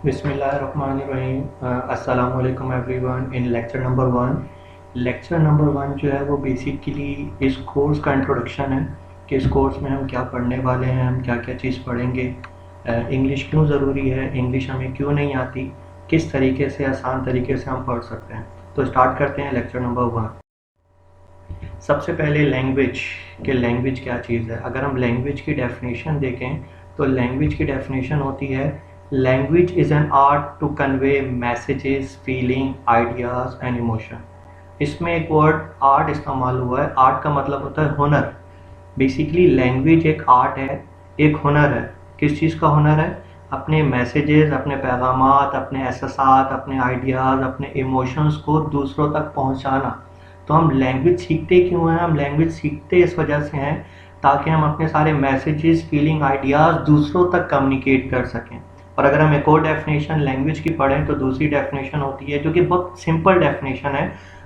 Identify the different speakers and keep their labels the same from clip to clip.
Speaker 1: बिस्मिल्लाहिर्रहमानिर्रहीम। अस्सलाम वालेकुम एवरीवन। इन लेक्चर नंबर वन जो है वो बेसिकली इस कोर्स का इंट्रोडक्शन है कि इस कोर्स में हम क्या पढ़ने वाले हैं, हम क्या क्या चीज़ पढ़ेंगे, इंग्लिश क्यों ज़रूरी है, इंग्लिश हमें क्यों नहीं आती, किस तरीके से आसान तरीके से हम पढ़ सकते हैं। तो स्टार्ट करते हैं लेक्चर नंबर वन। सबसे पहले लैंग्वेज कि लैंग्वेज क्या चीज़ है। अगर हम लैंग्वेज की डेफिनेशन देखें तो लैंग्वेज की डेफिनेशन होती है language is an art to convey messages, feeling, ideas and emotion. इसमें एक वर्ड आर्ट इस्तेमाल हुआ है। आर्ट का मतलब होता है हुनर। बेसिकली लैंग्वेज एक आर्ट है, एक हुनर है। किस चीज़ का हुनर है? अपने मैसेजेस, अपने पैगामात, अपने एहसासात, अपने आइडियाज़, अपने इमोशंस को दूसरों तक पहुंचाना। तो हम लैंग्वेज सीखते क्यों हैं? हम लैंग्वेज सीखते इस वजह से हैं ताकि हम अपने सारे मैसेजेस, फीलिंग, आइडियाज़ दूसरों तक कम्युनिकेट कर सकें। और अगर हम एक और डेफिनेशन लैंग्वेज की पढ़ें तो दूसरी डेफिनेशन होती है जो कि बहुत सिंपल डेफिनेशन है।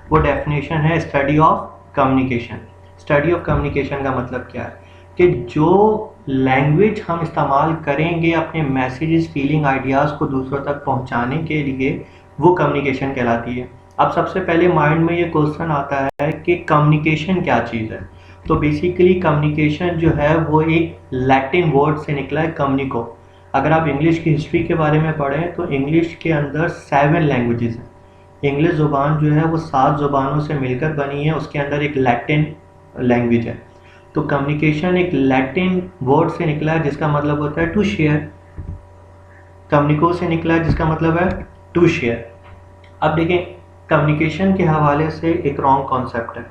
Speaker 1: वो डेफिनेशन है study of communication. Study of communication का मतलब क्या है कि जो लैंग्वेज हम इस्तेमाल करेंगे अपने मैसेजेस, फीलिंग, आइडियाज़ को दूसरों तक पहुंचाने के लिए, वो कम्युनिकेशन कहलाती है। अब सबसे पहले माइंड में ये क्वेश्चन आता है कि कम्युनिकेशन क्या चीज़ है। तो बेसिकली कम्युनिकेशन जो है वो एक लैटिन वर्ड से निकला है, कम्युनिको। अगर आप इंग्लिश की हिस्ट्री के बारे में पढ़ें तो इंग्लिश के अंदर 7 लैंग्वेजेस हैं। इंग्लिश ज़ुबान जो है वो 7 ज़ुबानों से मिलकर बनी है। उसके अंदर एक लैटिन लैंग्वेज है। तो कम्युनिकेशन एक लैटिन वर्ड से निकला है जिसका मतलब होता है टू शेयर। कम्युनिको से निकला है जिसका मतलब है टू शेयर। अब देखें, कम्युनिकेशन के हवाले से एक रॉन्ग कॉन्सेप्ट है।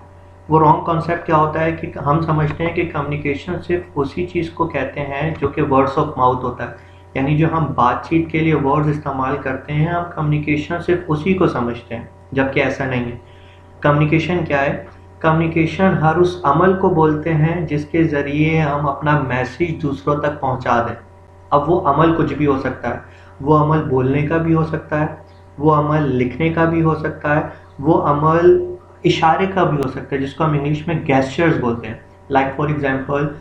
Speaker 1: वो रॉन्ग कॉन्सेप्ट क्या होता है कि हम समझते हैं कि कम्युनिकेशन सिर्फ उसी चीज़ को कहते हैं जो कि वर्ड्स ऑफ माउथ होता है। यानी जो हम बातचीत के लिए वर्ड्स इस्तेमाल करते हैं, हम कम्युनिकेशन सिर्फ उसी को समझते हैं, जबकि ऐसा नहीं है। कम्युनिकेशन क्या है? कम्युनिकेशन हर उस अमल को बोलते हैं जिसके ज़रिए हम अपना मैसेज दूसरों तक पहुंचा दें। अब वो अमल कुछ भी हो सकता है। वो अमल बोलने का भी हो सकता है, वो अमल लिखने का भी हो सकता है, वो अमल इशारे का भी हो सकता है जिसको हम इंग्लिश में गेस्चर्स बोलते हैं। लाइक फॉर एग्जांपल,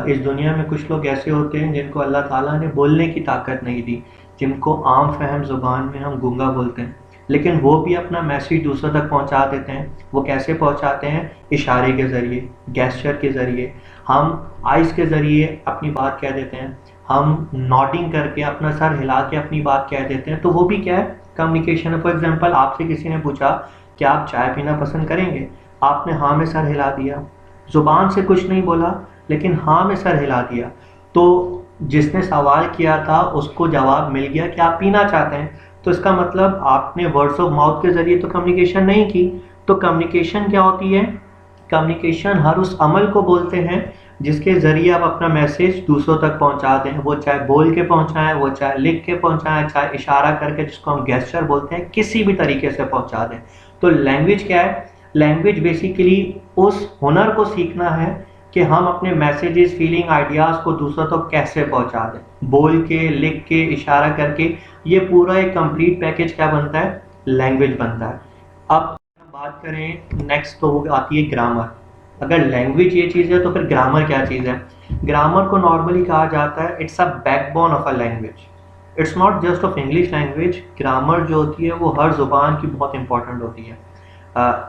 Speaker 1: इस दुनिया में कुछ लोग ऐसे होते हैं जिनको अल्लाह ताला ने बोलने की ताकत नहीं दी, जिनको आम फहम ज़ुबान में हम गूंगा बोलते हैं, लेकिन वो भी अपना मैसेज दूसरों तक पहुंचा देते हैं। वो कैसे पहुंचाते हैं? इशारे के ज़रिए, गेस्चर के ज़रिए। हम आइज़ के ज़रिए अपनी बात कह देते हैं, हम नॉडिंग करके, अपना सर हिला के अपनी बात कह देते हैं। तो वो भी क्या है? कम्युनिकेशन है। फॉर एग्जांपल, आपसे किसी ने पूछा कि आप चाय पीना पसंद करेंगे, आपने हाँ में सर हिला दिया, ज़ुबान से कुछ नहीं बोला लेकिन हाँ में सर हिला दिया। तो जिसने सवाल किया था उसको जवाब मिल गया कि आप पीना चाहते हैं। तो इसका मतलब आपने वर्ड्स ऑफ माउथ के ज़रिए तो कम्युनिकेशन नहीं की। तो कम्युनिकेशन क्या होती है? कम्युनिकेशन हर उस अमल को बोलते हैं जिसके ज़रिए आप अपना मैसेज दूसरों तक पहुंचा दें। वो चाहे बोल के पहुंचाएं, वो चाहे लिख के पहुंचाएं, चाहे इशारा करके, जिसको हम गेस्चर बोलते हैं, किसी भी तरीके से पहुंचा दें। तो लैंग्वेज क्या है? लैंग्वेज बेसिकली उस हुनर को सीखना है कि हम अपने मैसेजेस, फीलिंग, आइडियाज़ को दूसरों तक कैसे पहुंचा दें। बोल के, लिख के, इशारा करके, ये पूरा एक कंप्लीट पैकेज क्या बनता है? लैंग्वेज बनता है। अब बात करें नेक्स्ट, तो वो आती है ग्रामर। अगर लैंग्वेज ये चीज़ है तो फिर ग्रामर क्या चीज़ है? ग्रामर को नॉर्मली कहा जाता है it's a backbone of a language. It's not just of English language. Grammar जो होती है वो हर ज़ुबान की बहुत इंपॉर्टेंट होती है।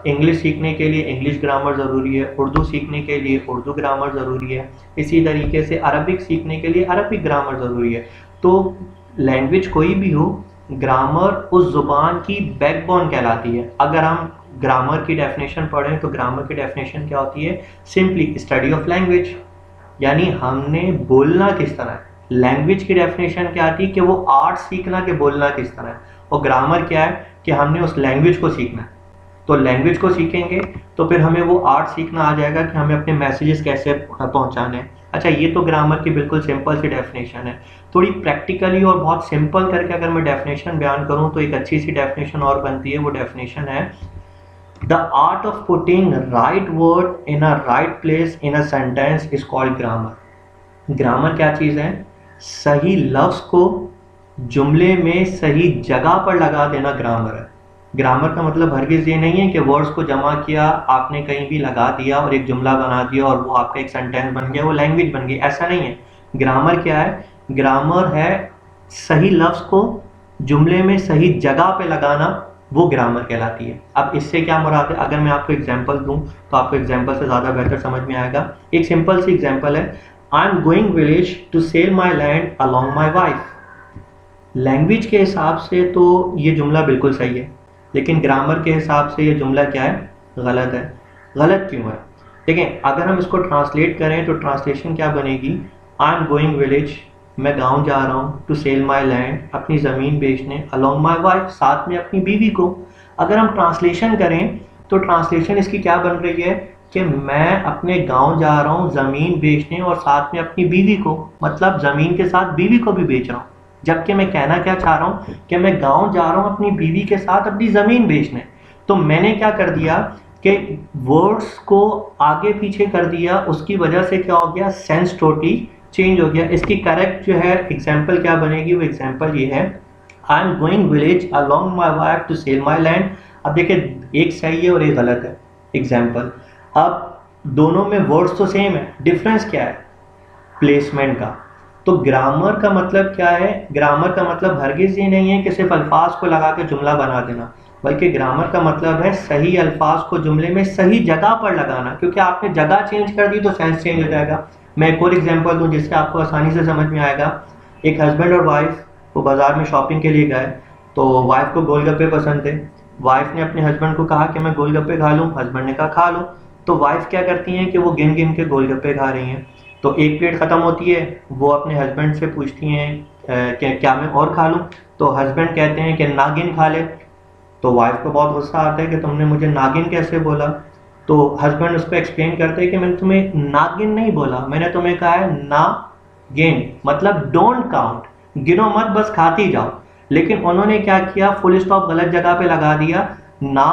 Speaker 1: इंग्लिश सीखने के लिए इंग्लिश ग्रामर ज़रूरी है, उर्दू सीखने के लिए उर्दू ग्रामर ज़रूरी है, इसी तरीके से अरबिक सीखने के लिए अरबिक ग्रामर ज़रूरी है। तो लैंग्वेज कोई भी हो, ग्रामर उस ज़ुबान की बैकबोन कहलाती है। अगर हम ग्रामर की डेफिनेशन पढ़ें तो ग्रामर की डेफिनेशन क्या होती है? सिंपली स्टडी ऑफ लैंग्वेज, यानी हमने बोलना किस तरह है। लैंग्वेज की डेफिनेशन क्या आती है कि वो आर्ट सीखना कि बोलना किस तरह है। और ग्रामर क्या है कि हमने उस लैंग्वेज को सीखना है। तो लैंग्वेज को सीखेंगे तो फिर हमें वो आर्ट सीखना आ जाएगा कि हमें अपने मैसेजेस कैसे पहुंचाने हैं। अच्छा, ये तो ग्रामर की बिल्कुल सिंपल सी डेफिनेशन है। थोड़ी प्रैक्टिकली और बहुत सिंपल करके अगर मैं डेफिनेशन बयान करूं तो एक अच्छी सी डेफिनेशन और बनती है। वो डेफिनेशन है the art of putting right word in a right place in a sentence is called grammar. Grammar क्या चीज़ है? सही लफ्ज़ को जुमले में सही जगह पर लगा देना ग्रामर है। ग्रामर का मतलब हरगिज़ ये नहीं है कि वर्ड्स को जमा किया, आपने कहीं भी लगा दिया और एक जुमला बना दिया और वो आपका एक सेंटेंस बन गया, वो लैंग्वेज बन गई। ऐसा नहीं है। ग्रामर क्या है? ग्रामर है सही लफ्ज़ को जुमले में सही जगह पे लगाना, वो ग्रामर कहलाती है। अब इससे क्या मुराद है, अगर मैं आपको एग्जांपल दूं तो आपको एग्जांपल से ज़्यादा बेहतर समझ में आएगा। एक सिंपल सी एग्जांपल है, I am going village to sell my land along my wife. Language के हिसाब से तो ये जुमला बिल्कुल सही है, लेकिन ग्रामर के हिसाब से ये जुमला क्या है, गलत है। गलत क्यों है, देखें अगर हम इसको ट्रांसलेट करें तो ट्रांसलेशन क्या बनेगी, आई एम गोइंग विलेज, मैं गांव जा रहा हूँ, टू सेल माई लैंड, अपनी ज़मीन बेचने, अलॉन्ग माई वाइफ, साथ में अपनी बीवी को। अगर हम ट्रांसलेशन करें तो ट्रांसलेशन इसकी क्या बन रही है कि मैं अपने गांव जा रहा हूँ ज़मीन बेचने और साथ में अपनी बीवी को, मतलब ज़मीन के साथ बीवी को भी बेच रहा हूँ। जबकि मैं कहना क्या चाह रहा हूँ कि मैं गांव जा रहा हूँ अपनी बीवी के साथ अपनी ज़मीन बेचने। तो मैंने क्या कर दिया कि वर्ड्स को आगे पीछे कर दिया, उसकी वजह से क्या हो गया, सेंस टोटली चेंज हो गया। इसकी करेक्ट जो है एग्जाम्पल क्या बनेगी, वो एग्जाम्पल ये है, I am going village along my wife to sell my land. अब देखिए एक सही है और एक गलत है एग्जाम्पल। अब दोनों में वर्ड्स तो सेम है, डिफरेंस क्या है, प्लेसमेंट का। तो ग्रामर का मतलब क्या है, ग्रामर का मतलब हरगिज ये नहीं है कि सिर्फ अल्फाज को लगा के जुमला बना देना, बल्कि ग्रामर का मतलब है सही अल्फाज को जुमले में सही जगह पर लगाना। क्योंकि आपने जगह चेंज कर दी तो सेंस चेंज हो जाएगा। मैं एक और एग्जांपल दूं जिससे आपको आसानी से समझ में आएगा। एक हस्बैंड और वाइफ वो बाजार में शॉपिंग के लिए गए, तो वाइफ को गोलगप्पे पसंद थे। वाइफ ने अपने हस्बैंड को कहा कि मैं गोलगप्पे खा लूँ, हस्बैंड ने कहा खा लो। तो वाइफ क्या करती हैं कि वो गिन गिन के गोलगप्पे खा रही हैं। तो एक प्लेट ख़त्म होती है, वो अपने हस्बैंड से पूछती हैं कि क्या मैं और खा लूँ। तो हस्बैंड कहते हैं कि नागिन खा ले। तो वाइफ को बहुत गुस्सा आता है कि तुमने मुझे नागिन कैसे बोला। तो हस्बैंड उसको एक्सप्लेन करते हैं कि मैंने तुम्हें नागिन नहीं बोला, मैंने तुम्हें कहा है ना गेन, मतलब डोंट काउंट, गिनो मत, बस खाती जाओ। लेकिन उन्होंने क्या किया, फुल स्टॉप गलत जगह पे लगा दिया, ना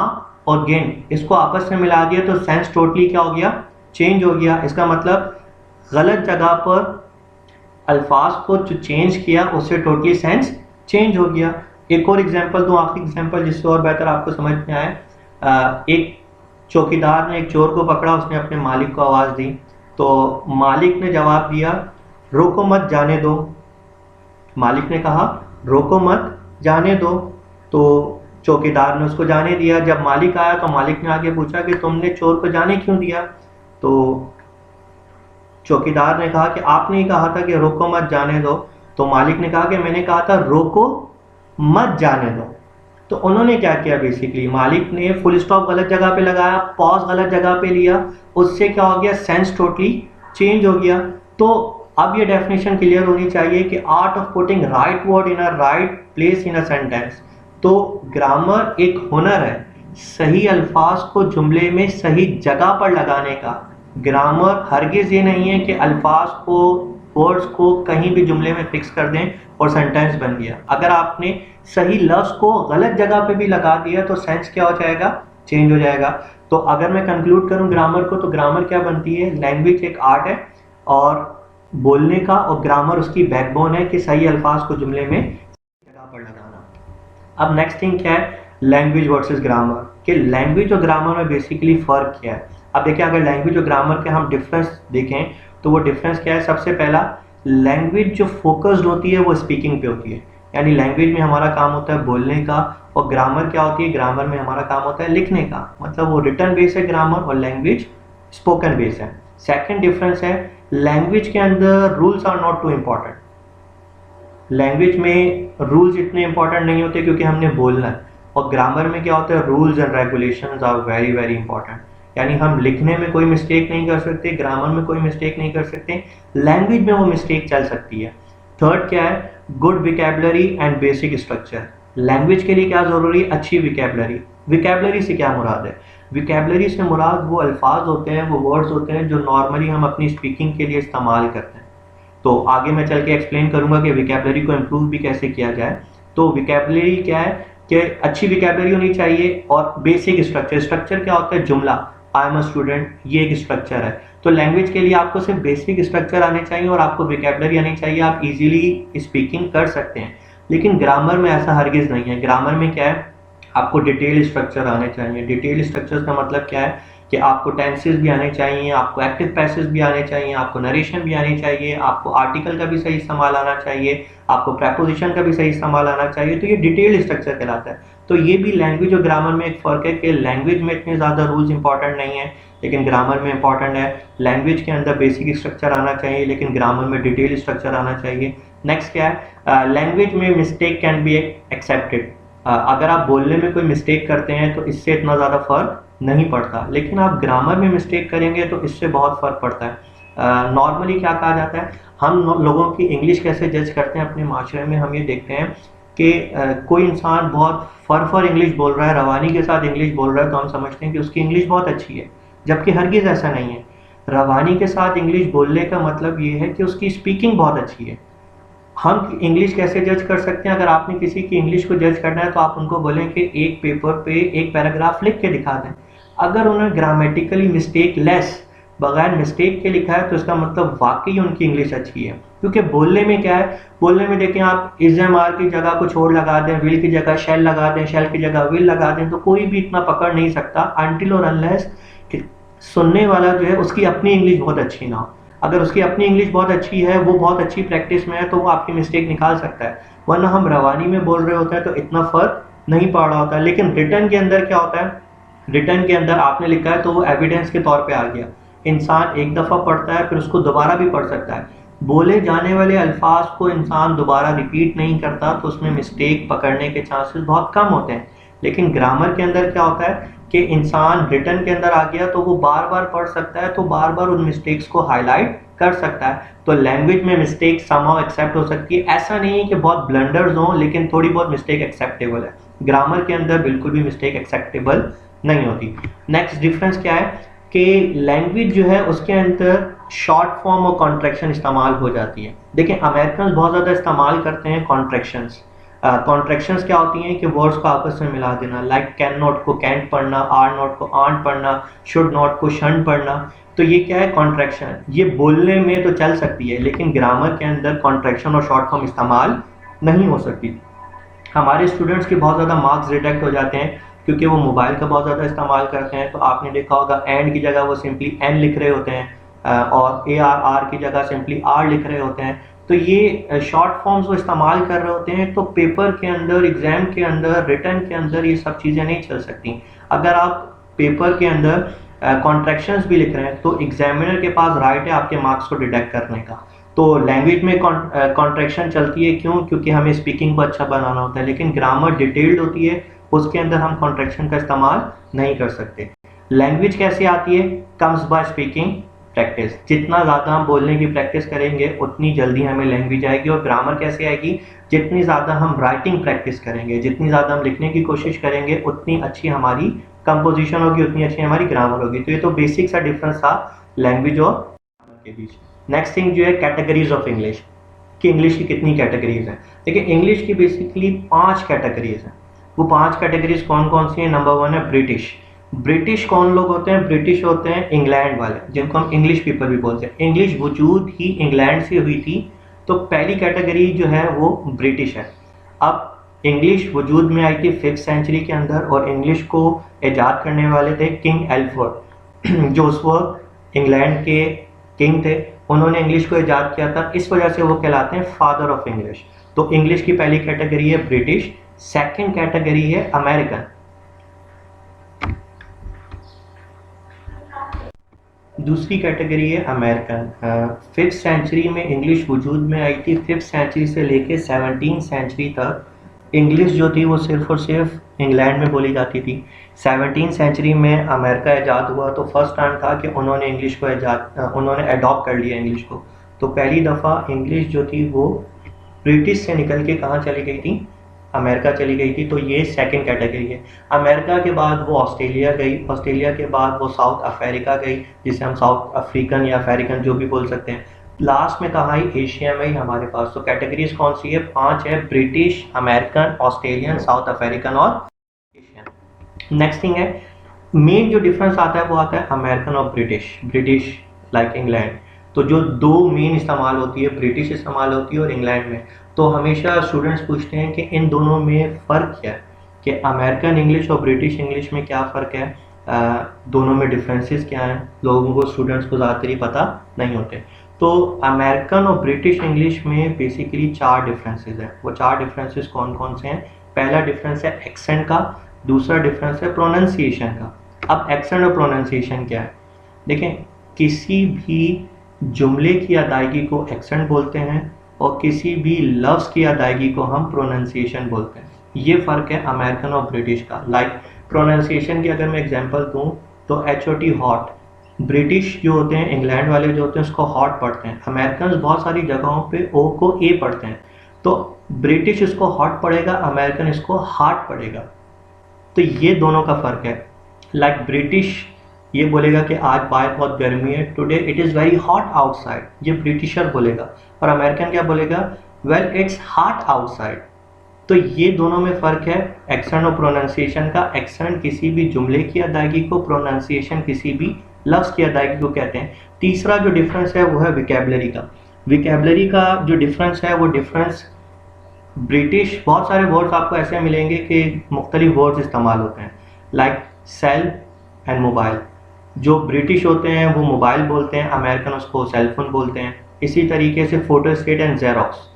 Speaker 1: और गेन इसको आपस में मिला दिया, तो सेंस टोटली क्या हो गया, चेंज हो गया। इसका मतलब गलत जगह पर अल्फाज को जो चेंज किया उससे टोटली सेंस चेंज हो गया। एक और एग्जांपल दूं, आखिरी एग्जांपल जिससे और बेहतर आपको समझ में आए। एक चौकीदार ने एक चोर को पकड़ा, उसने अपने मालिक को आवाज़ दी। तो मालिक ने जवाब दिया रोको मत जाने दो। मालिक ने कहा रोको मत जाने दो। तो चौकीदार ने उसको जाने दिया। जब मालिक आया तो मालिक ने आगे पूछा कि तुमने चोर को जाने क्यों दिया। तो चौकीदार ने कहा कि आपने ही कहा था कि रोको मत जाने दो। तो मालिक ने कहा कि मैंने कहा था रोको मत जाने दो। तो उन्होंने क्या किया, बेसिकली मालिक ने फुल स्टॉप गलत जगह पे लगाया, पॉज गलत जगह पे लिया, उससे क्या हो गया, सेंस टोटली चेंज हो गया। तो अब ये डेफिनेशन क्लियर होनी चाहिए कि art of putting right word in a right place in a sentence. तो ग्रामर एक हुनर है सही अल्फाज को जुमले में सही जगह पर लगाने का। ग्रामर हरगिज ये नहीं है कि अल्फाज को, वर्ड्स को कहीं भी जुमले में फिक्स कर दें और सेंटेंस बन गया। अगर आपने सही लफ्ज को गलत जगह पे भी लगा दिया तो सेंस क्या हो जाएगा, चेंज हो जाएगा। तो अगर मैं कंक्लूड करूं ग्रामर को, तो ग्रामर क्या बनती है, लैंग्वेज एक आर्ट है और बोलने का, और ग्रामर उसकी बैकबोन है कि सही अल्फाज को जुमले में जगह पर लगाना। अब नेक्स्ट थिंग क्या है, लैंग्वेज वर्सेस ग्रामर, कि लैंग्वेज और ग्रामर में बेसिकली फ़र्क क्या है। अब देखिए अगर लैंग्वेज और ग्रामर के हम डिफरेंस देखें तो वो डिफरेंस क्या है। सबसे पहला, लैंग्वेज जो फोकस्ड होती है वो स्पीकिंग पे होती है, यानी लैंग्वेज में हमारा काम होता है बोलने का, और ग्रामर क्या होती है, ग्रामर में हमारा काम होता है लिखने का। मतलब वो रिटर्न बेस है ग्रामर और लैंग्वेज स्पोकन बेस है। सेकेंड डिफरेंस है, लैंग्वेज के अंदर rules are not too important. Language में रूल्स इतने इंपॉर्टेंट नहीं होते क्योंकि हमने बोलना है, और ग्रामर में क्या होता है, rules and regulations are very very important. यानी हम लिखने में कोई मिस्टेक नहीं कर सकते, ग्रामर में कोई मिस्टेक नहीं कर सकते, लैंग्वेज में वो मिस्टेक चल सकती है। थर्ड क्या है, good vocabulary and basic structure. Language के लिए क्या ज़रूरी है, अच्छी विकेबलरी। विकेबलरी से क्या मुराद है, विकेबलरी से मुराद वो अल्फाज होते हैं, वो वर्ड्स होते हैं जो नॉर्मली हम अपनी स्पीकिंग के लिए इस्तेमाल करते हैं। तो आगे मैं चल के एक्सप्लेन करूंगा कि विकेबलरी को इम्प्रूव भी कैसे किया जाए। तो विकेबलरी क्या है कि अच्छी विकेबलरी होनी चाहिए, और बेसिक स्ट्रक्चर, स्ट्रक्चर क्या होता है, जुमला, आई एम अ स्टूडेंट, ये एक स्ट्रक्चर है। तो लैंग्वेज के लिए आपको सिर्फ बेसिक स्ट्रक्चर आने चाहिए और आपको विकेबलरी आनी चाहिए, आप इजीली स्पीकिंग कर सकते हैं। लेकिन ग्रामर में ऐसा हरगिज नहीं है। ग्रामर में क्या है, आपको डिटेल स्ट्रक्चर आने चाहिए। डिटेल स्ट्रक्चर का मतलब क्या है कि आपको टेंसेस भी आने चाहिए, आपको एक्टिव पैसेज भी आने चाहिए, आपको नरेशन भी आनी चाहिए, आपको आर्टिकल का भी सही इस्तेमाल आना चाहिए, आपको प्रेपोजिशन का भी सही इस्तेमाल आना चाहिए। तो ये डिटेल्ड स्ट्रक्चर कहलाता है। तो ये भी लैंग्वेज और ग्रामर में एक फ़र्क है कि लैंग्वेज में इतने ज़्यादा रूल्स इंपॉर्टेंट नहीं है, लेकिन ग्रामर में इंपॉर्टेंट है। लैंग्वेज के अंदर बेसिक स्ट्रक्चर आना चाहिए, लेकिन ग्रामर में डिटेल स्ट्रक्चर आना चाहिए। नेक्स्ट क्या है, लैंग्वेज में मिस्टेक कैन बी एक्सेप्टेड। अगर आप बोलने में कोई मिस्टेक करते हैं तो इससे इतना ज़्यादा फ़र्क नहीं पड़ता, लेकिन आप ग्रामर में मिस्टेक करेंगे तो इससे बहुत फ़र्क पड़ता है। नॉर्मली क्या कहा जाता है, हम लोगों की इंग्लिश कैसे जज करते हैं अपने माशरे में, हम ये देखते हैं कि कोई इंसान बहुत फर इंग्लिश बोल रहा है, रवानी के साथ इंग्लिश बोल रहा है, तो हम समझते हैं कि उसकी इंग्लिश बहुत अच्छी है, जबकि हरगिज़ ऐसा नहीं है। रवानी के साथ इंग्लिश बोलने का मतलब ये है कि उसकी स्पीकिंग बहुत अच्छी है। हम इंग्लिश कैसे जज कर सकते हैं, अगर आपने किसी की इंग्लिश को जज करना है तो आप उनको बोलें कि एक पेपर पे एक पैराग्राफ लिख के दिखा दें। अगर उन्होंने ग्रामेटिकली मिस्टेक लेस, बगैर मिस्टेक के लिखा है, तो इसका मतलब वाकई उनकी इंग्लिश अच्छी है। क्योंकि बोलने में क्या है, बोलने में देखें आप इज एम आर की जगह कुछ और लगा दें, विल की जगह शेल लगा दें, शेल की जगह विल लगा दें, तो कोई भी इतना पकड़ नहीं सकता अनटिल और अनलेस कि सुनने वाला जो है उसकी अपनी इंग्लिश बहुत अच्छी ना हो। अगर उसकी अपनी इंग्लिश बहुत अच्छी है, वो बहुत अच्छी प्रैक्टिस में है, तो वो आपकी मिस्टेक निकाल सकता है। वरना हम रवानी में बोल रहे होते हैं तो इतना फर्क नहीं पड़ रहा होता है। लेकिन रिटर्न के अंदर क्या होता है, रिटर्न के अंदर आपने लिखा है तो वो एविडेंस के तौर पे आ गया। इंसान एक दफ़ा पढ़ता है फिर उसको दोबारा भी पढ़ सकता है। बोले जाने वाले अल्फाज को इंसान दोबारा रिपीट नहीं करता, तो उसमें मिस्टेक पकड़ने के चांसेस बहुत कम होते हैं। लेकिन ग्रामर के अंदर क्या होता है कि इंसान रिटर्न के अंदर आ गया तो वो बार बार पढ़ सकता है, तो बार बार उन मिस्टेक्स को हाईलाइट कर सकता है। तो लैंग्वेज में मिस्टेक समहाउ एक्सेप्ट हो सकती है। ऐसा नहीं है कि बहुत ब्लंडर्स हों, लेकिन थोड़ी बहुत मिस्टेक एक्सेप्टेबल है। ग्रामर के अंदर बिल्कुल भी मिस्टेक एक्सेप्टेबल नहीं होती। नेक्स्ट डिफरेंस क्या है कि लैंग्वेज जो है उसके अंदर शॉर्ट फॉर्म और कॉन्ट्रैक्शन इस्तेमाल हो जाती है। देखिए अमेरिकन बहुत ज़्यादा इस्तेमाल करते हैं कॉन्ट्रैक्शंस। कॉन्ट्रैक्शंस क्या होती हैं कि वर्ड्स को आपस में मिला देना, लाइक कैन नॉट को कैंट पढ़ना, आर नॉट को आंट पढ़ना, शुड नॉट को शंट पढ़ना। तो ये क्या है, कॉन्ट्रैक्शन। ये बोलने में तो चल सकती है, लेकिन ग्रामर के अंदर कॉन्ट्रैक्शन और शॉर्ट फॉर्म इस्तेमाल नहीं हो सकती। हमारे स्टूडेंट्स के बहुत ज़्यादा मार्क्स रिजेक्ट हो जाते हैं क्योंकि वो मोबाइल का बहुत ज़्यादा इस्तेमाल करते हैं। तो आपने देखा होगा एंड की जगह वो सिंपली एन लिख रहे होते हैं और ए आर आर की जगह सिंपली आर लिख रहे होते हैं। तो ये शॉर्ट फॉर्म्स वो इस्तेमाल कर रहे होते हैं। तो पेपर के अंदर, एग्ज़ाम के अंदर, रिटर्न के अंदर ये सब चीज़ें नहीं चल सकती। अगर आप पेपर के अंदर कॉन्ट्रैक्शंस भी लिख रहे हैं तो एग्जामिनर के पास राइट है आपके मार्क्स को डिडक्ट करने का। तो लैंग्वेज में कॉन्ट्रैक्शन चलती है, क्यों? क्योंकि हमें स्पीकिंग को अच्छा बनाना होता है। लेकिन ग्रामर डिटेल्ड होती है, उसके अंदर हम कॉन्ट्रैक्शन का इस्तेमाल नहीं कर सकते। लैंग्वेज कैसे आती है? Comes by speaking practice. जितना ज़्यादा हम बोलने की प्रैक्टिस करेंगे उतनी जल्दी हमें लैंग्वेज आएगी। और ग्रामर कैसे आएगी? जितनी ज़्यादा हम राइटिंग प्रैक्टिस करेंगे, जितनी ज़्यादा हम लिखने की कोशिश करेंगे, उतनी अच्छी हमारी कंपोजिशन होगी, उतनी अच्छी हमारी ग्रामर होगी। तो ये तो बेसिक सा डिफरेंस था लैंग्वेज और ग्रामर के बीच। नेक्स्ट थिंग जो है कैटेगरीज ऑफ इंग्लिश, कि इंग्लिश की कितनी कैटेगरीज हैं। देखिए इंग्लिश की बेसिकली 5 कैटेगरीज हैं। वो 5 कैटेगरीज कौन कौन सी हैं? नंबर 1 है ब्रिटिश। ब्रिटिश कौन लोग होते हैं? ब्रिटिश होते हैं इंग्लैंड वाले, जिनको हम इंग्लिश पीपल भी बोलते हैं। इंग्लिश वजूद ही इंग्लैंड से हुई थी, तो पहली कैटेगरी जो है वो ब्रिटिश है। अब इंग्लिश वजूद में आई थी 5th सेंचुरी के अंदर, और इंग्लिश को ईजाद करने वाले थे किंग एल्फ्रेड, जो उस वक्त इंग्लैंड के किंग थे। उन्होंने इंग्लिश को ईजाद किया था, इस वजह से वो कहलाते हैं फादर ऑफ इंग्लिश। तो इंग्लिश की पहली कैटेगरी है ब्रिटिश। सेकंड कैटेगरी है अमेरिकन। दूसरी कैटेगरी है अमेरिकन। 5th सेंचुरी में इंग्लिश वजूद में आई थी। 5th सेंचुरी से लेके 17th सेंचुरी तक इंग्लिश जो थी वो सिर्फ और सिर्फ इंग्लैंड में बोली जाती थी। 17th सेंचुरी में अमेरिका ईजाद हुआ, तो फर्स्ट टाइम था कि उन्होंने इंग्लिश को उन्होंने अडॉप्ट कर लिया इंग्लिश को। तो पहली दफ़ा इंग्लिश जो थी वो ब्रिटिश से निकल के कहाँ चली गई थी? अमेरिका चली गई थी। तो ये सेकंड कैटेगरी है। अमेरिका के बाद वो ऑस्ट्रेलिया गई, ऑस्ट्रेलिया के बाद वो साउथ अफ्रीका गई, जिसे हम साउथ अफ्रीकन या अफ्रीकन जो भी बोल सकते हैं। लास्ट में कहाँ आई? एशिया में ही हमारे पास। तो कैटेगरीज कौन सी है? 5 है, British, American, Australian, south African और एशियन। नेक्स्ट थिंग है, मेन जो डिफरेंस आता है वो आता है अमेरिकन और ब्रिटिश। British like England. तो जो 2 मेन इस्तेमाल होती है, ब्रिटिश इस्तेमाल होती है और इंग्लैंड में। तो हमेशा स्टूडेंट्स पूछते हैं कि इन दोनों में फ़र्क क्या है, कि अमेरिकन इंग्लिश और ब्रिटिश इंग्लिश में क्या फ़र्क है। दोनों में डिफरेंसेस क्या हैं, लोगों को, स्टूडेंट्स को ज़्यादातर ही पता नहीं होते। तो अमेरिकन और ब्रिटिश इंग्लिश में बेसिकली 4 डिफरेंसेस हैं। वो 4 डिफरेंसेस कौन कौन से हैं? पहला डिफरेंस है एक्सेंट का, दूसरा डिफरेंस है प्रोनाउंसिएशन का। अब एक्सेंट और प्रोनाउंसिएशन क्या है? देखें, किसी भी जुमले की अदायगी को एक्सेंट बोलते हैं और किसी भी लफ्ज़ की अदायगी को हम प्रोनाउंसिएशन बोलते हैं। ये फ़र्क है अमेरिकन और ब्रिटिश का। लाइक प्रोनाउंसिएशन की अगर मैं एग्जांपल दूं तो HOT हॉट, ब्रिटिश जो होते हैं, इंग्लैंड वाले जो होते हैं, उसको हॉट पढ़ते हैं। अमेरिकन बहुत सारी जगहों पे ओ को ए पढ़ते हैं। तो ब्रिटिश इसको हॉट पढ़ेगा, अमेरिकन इसको हार्ट पढ़ेगा। तो ये दोनों का फ़र्क है। लाइक ब्रिटिश ये बोलेगा कि आज बाहर बहुत गर्मी है, today it is very hot outside, ये ब्रिटिशर बोलेगा। और अमेरिकन क्या बोलेगा? Well it's hot outside. तो ये दोनों में फ़र्क है एक्सेंट और प्रोनाउंसिएशन का। एक्सेंट किसी भी जुमले की अदायगी को, प्रोनाउंसिएशन किसी भी लफ्ज़ की अदायगी को कहते हैं। तीसरा जो डिफरेंस है वो है विकेबलरी का। विकेबलरी का जो डिफरेंस है वो डिफरेंस, ब्रिटिश बहुत सारे वर्ड्स आपको ऐसे मिलेंगे कि मुख्तलिफ वर्ड्स इस्तेमाल होते हैं। लाइक सेल एंड मोबाइल, जो ब्रिटिश होते हैं वो मोबाइल बोलते हैं, अमेरिकन उसको सेलफोन बोलते हैं। इसी तरीके से फोटोस्टेट एंड जेरोक्स,